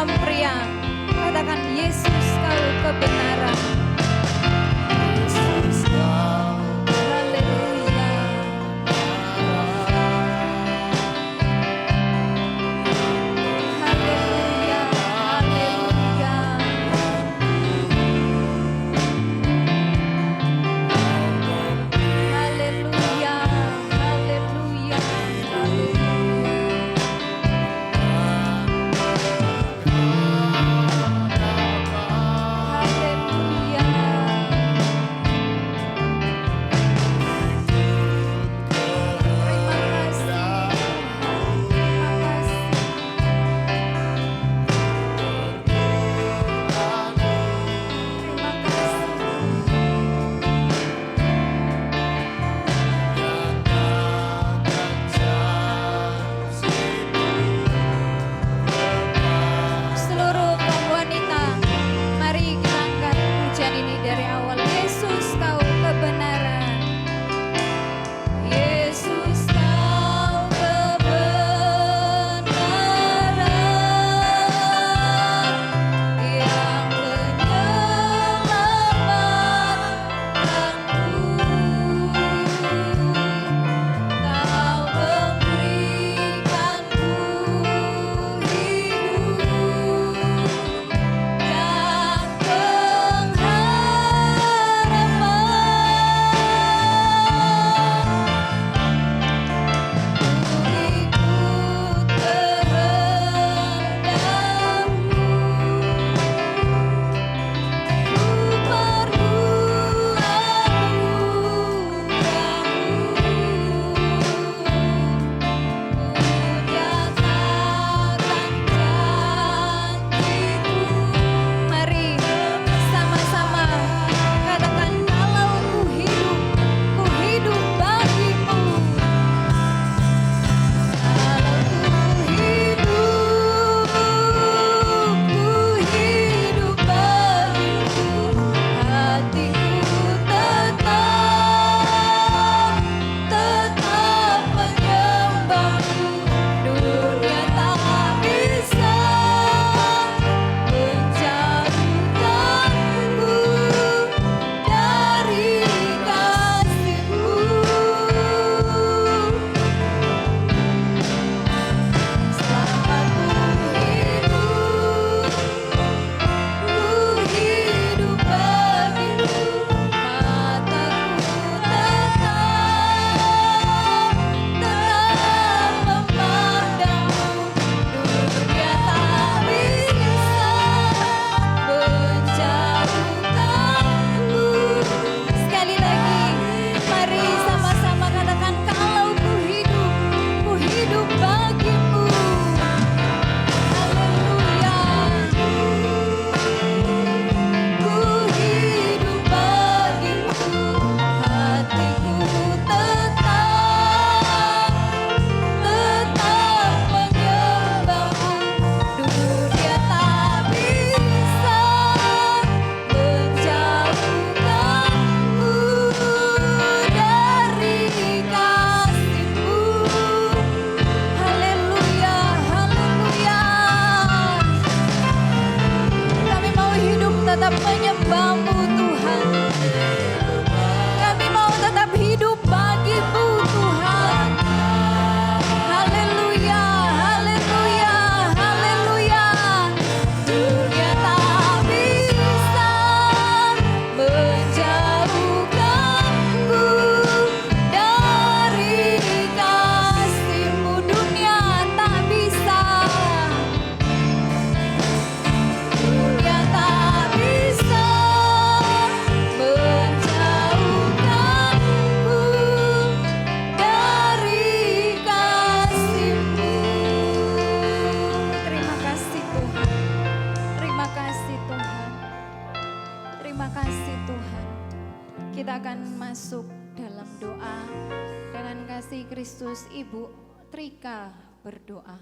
dalam pria. Katakan Yesus kau kebenaran. Haleluya. Haleluya. Haleluya. Haleluya. Haleluya. Seluruh kaum wanita, mari kita angkat pujian ini dari awal. Yesus kau kebenaran. Yesus kau kebenaran yang menyelamatkanku. Kau memberikanku hidup dan Mari sama-sama katakan, kalau ku hidup bagimu. Kalau ku hidup bagimu, hatiku tetap menyembahmu. Dunia tak bisa menjauhkanku dari kasih-Mu. Selama ku hidup bagimu, mataku tetap memandangmu. Dunia tak bisa menjauhkanku. Sekali lagi, mari sama-sama katakan, kalau ku hidup bagimu. Haleluya. Ku hidup bagimu, hatiku tetap menyembahmu. Dunia tak bisa menjauhkanku dari kasih-Mu. Haleluya, haleluya. Kami mau hidup tetap menyembah-Mu Tuhan. Kami mau tetap hidup bagi-Mu Tuhan. Haleluya, haleluya, haleluya. Dunia tak bisa menjauhkanku dari kasih-Mu. Dunia tak bisa. Dunia tak bisa menjauhkanku dari kasih-Mu. Terima kasih Tuhan. Terima kasih Tuhan. Terima kasih Tuhan. Kita akan masuk dalam doa dengan kasih Kristus. Ibu Trika berdoa.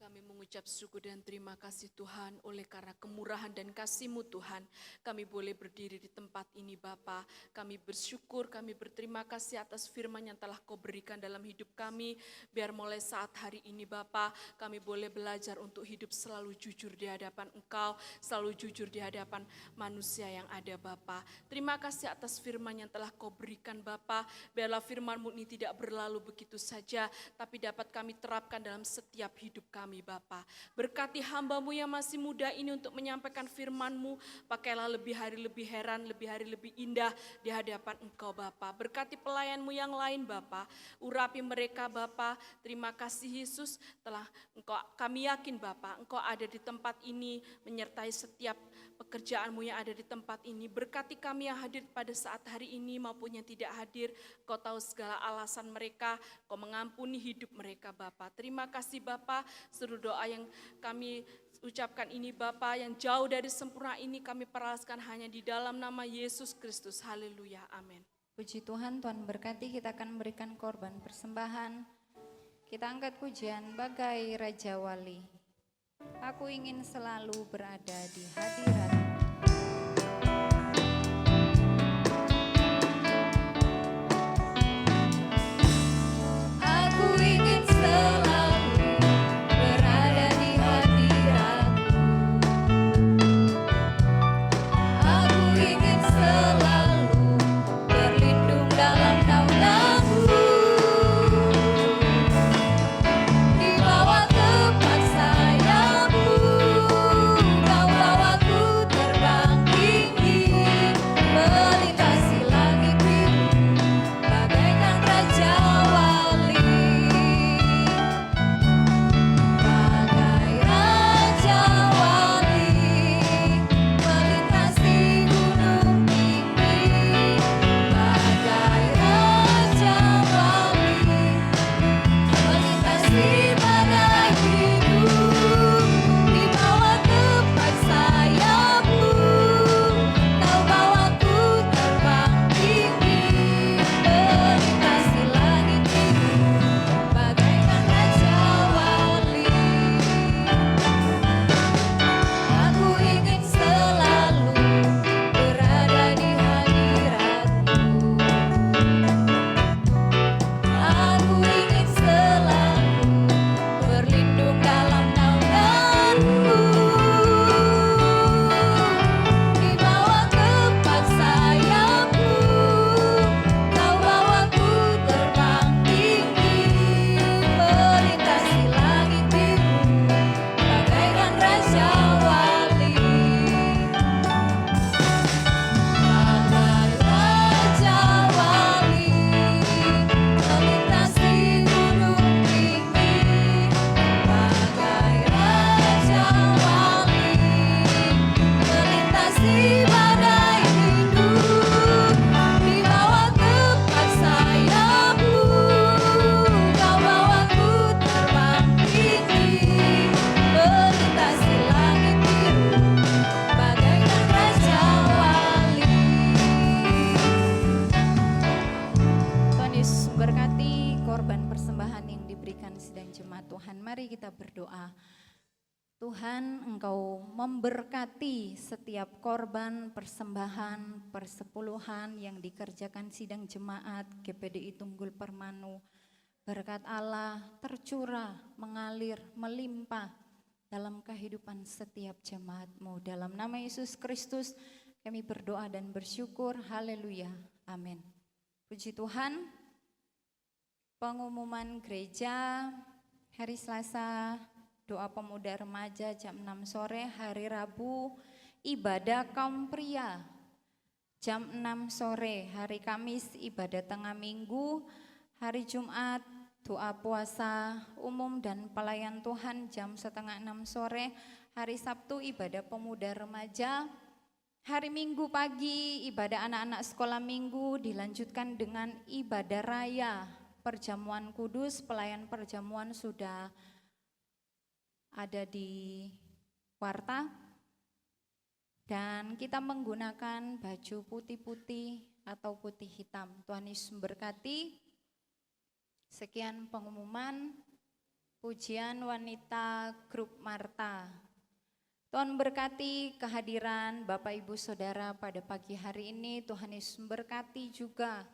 Kami Kami mengucap syukur dan terima kasih Tuhan, oleh karena kemurahan dan kasih-Mu Tuhan, kami boleh berdiri di tempat ini Bapa. Kami bersyukur, kami berterima kasih atas firman yang telah Kau berikan dalam hidup kami. Biar mulai saat hari ini Bapa, kami boleh belajar untuk hidup selalu jujur di hadapan Engkau, selalu jujur di hadapan manusia yang ada Bapa. Terima kasih atas firman yang telah Kau berikan Bapa. Biarlah firman-Mu ini tidak berlalu begitu saja, tapi dapat kami terapkan dalam setiap hidup kami Bapa. Berkati hamba-Mu yang masih muda ini untuk menyampaikan firman-Mu. Pakailah lebih hari lebih heran, lebih hari lebih indah di hadapan Engkau Bapa. Berkati pelayan-Mu yang lain Bapa. Urapi mereka Bapa. Terima kasih Yesus, telah kami yakin Bapa, Engkau ada di tempat ini menyertai setiap pekerjaan-Mu yang ada di tempat ini. Berkati kami yang hadir pada saat hari ini maupun yang tidak hadir. Kau tahu segala alasan mereka, Kau mengampuni hidup mereka Bapa. Terima kasih Bapa. Seluruh doa yang kami ucapkan ini Bapa, yang jauh dari sempurna ini kami peraskan hanya di dalam nama Yesus Kristus. Haleluya, amin. Puji Tuhan, Tuhan berkati. Kita akan memberikan korban persembahan. Kita angkat pujian bagai Raja Wali. Aku ingin selalu berada di hadirat. Aku ingin selalu berada di hadirat-Mu. Aku ingin selalu berlindung dalam naungan-Mu. Di bawah tepat sayap-Mu, Kau bawaku terbang tinggi, melintasi langit biru, bagaikan Raja Wali. Bagai Raja Wali, melintasi gunung tinggi. Bagai Raja Wali, melintasi badai hidup. Di bawah tepat sayap-Mu, Kau bawaku terbang tinggi, melintasi langit biru, bagaikan Raja Wali. Aku ingin selalu berada di hadirat-Mu. Aku ingin selalu berlindung dalam naungan-Mu. Di bawah tepat sayap-Mu, Kau bawaku terbang tinggi, melintasi langit biru, bagaikan Raja Wali. Bagai Raja Wali, melintasi gunung tinggi. Bagai Raja Wali, melintasi badai hidup. Di bawah tepat sayap-Mu, Kau bawaku terbang tinggi, melintasi langit biru, bagaikan Raja Wali. Tuhan Yesus berkati korban persembahan yang diberikan sidang jemaat Tuhan. Mari kita berdoa. Tuhan, Engkau memberkati setiap korban persembahan persepuluhan yang dikerjakan sidang jemaat GPDI Tunggul Permanu. Berkat Allah tercurah, mengalir, melimpah dalam kehidupan setiap jemaat-Mu. Dalam nama Yesus Kristus kami berdoa dan bersyukur. Haleluya. Amin. Puji Tuhan. Pengumuman gereja hari Selasa, doa pemuda remaja jam 6 sore, hari Rabu ibadah kaum pria jam 6 sore, hari Kamis ibadah tengah minggu, hari Jumat doa puasa umum dan pelayan Tuhan jam 5:30 sore, hari Sabtu ibadah pemuda remaja, hari Minggu pagi ibadah anak-anak sekolah minggu, dilanjutkan dengan ibadah raya perjamuan kudus. Pelayan perjamuan sudah ada di warta dan kita menggunakan baju putih-putih atau putih hitam. Tuhan Yesus memberkati. Sekian pengumuman. Pujian wanita grup Marta. Tuhan berkati kehadiran Bapak Ibu Saudara pada pagi hari ini. Tuhan Yesus memberkati juga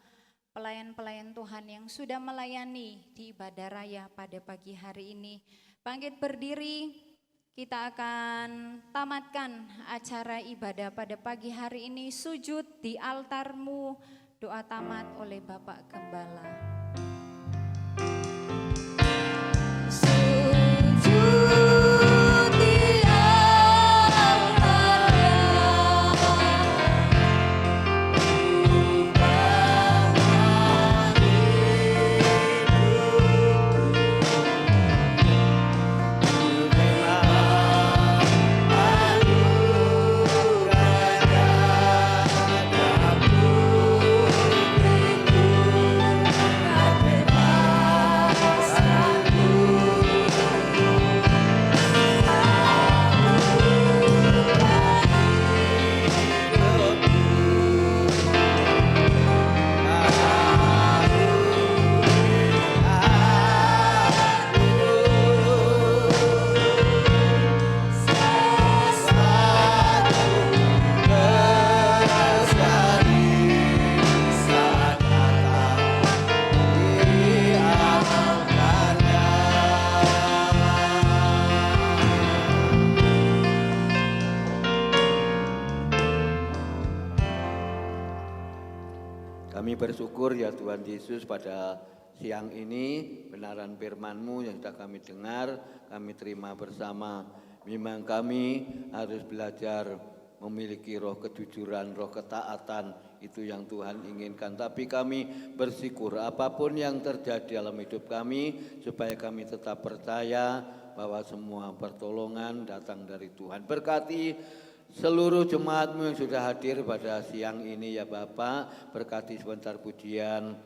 pelayan-pelayan Tuhan yang sudah melayani di ibadah raya pada pagi hari ini. Bangkit berdiri, kita akan tamatkan acara ibadah pada pagi hari ini. Sujud di altarmu, doa tamat oleh Bapak Gembala. Bersyukur ya Tuhan Yesus pada siang ini benaran firman-Mu yang sudah kami dengar, kami terima bersama. Memang kami harus belajar memiliki roh kejujuran, roh ketaatan, itu yang Tuhan inginkan. Tapi kami bersyukur apapun yang terjadi dalam hidup kami, supaya kami tetap percaya bahwa semua pertolongan datang dari Tuhan. Berkati seluruh jemaat-Mu yang sudah hadir pada siang ini ya Bapak, berkati sebentar pujian,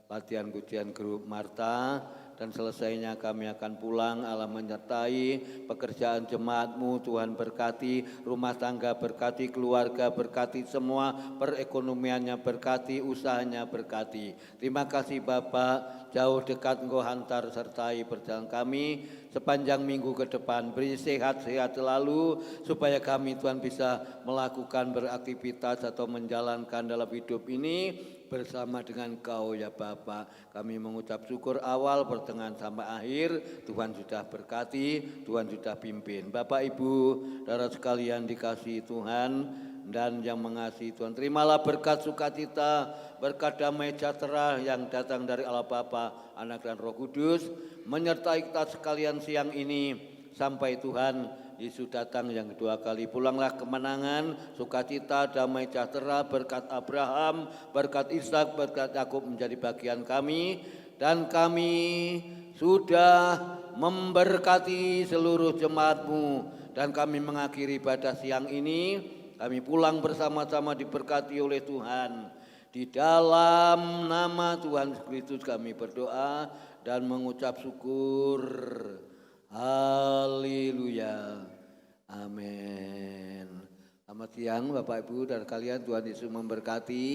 latihan pujian grup Marta, dan selesainya kami akan pulang. Allah menyertai pekerjaan jemaat-Mu, Tuhan berkati rumah tangga, berkati keluarga, berkati semua perekonomiannya, berkati usahanya, berkati. Terima kasih Bapak, jauh dekat Engkau hantar sertai perjalanan kami sepanjang minggu ke depan. Beri sehat-sehat selalu supaya kami Tuhan bisa melakukan beraktivitas atau menjalankan dalam hidup ini bersama dengan Kau ya Bapak. Kami mengucap syukur awal, pertengahan sampai akhir. Tuhan sudah berkati, Tuhan sudah pimpin. Bapak Ibu, saudara sekalian dikasihi Tuhan dan yang mengasihi Tuhan, terimalah berkat sukacita, berkat damai sejahtera yang datang dari Allah Bapa, Anak dan Roh Kudus menyertai kita sekalian siang ini sampai Tuhan Yesus datang yang kedua kali. Pulanglah kemenangan, sukacita, damai sejahtera, berkat Abraham, berkat Ishak, berkat Yakub menjadi bagian kami, dan kami sudah memberkati seluruh jemaat-Mu, dan kami mengakhiri ibadah siang ini. Kami pulang bersama-sama diberkati oleh Tuhan. Di dalam nama Tuhan Kristus kami berdoa dan mengucap syukur. Haleluya. Amin. Selamat siang Bapak Ibu dan kalian, Tuhan Yesus memberkati.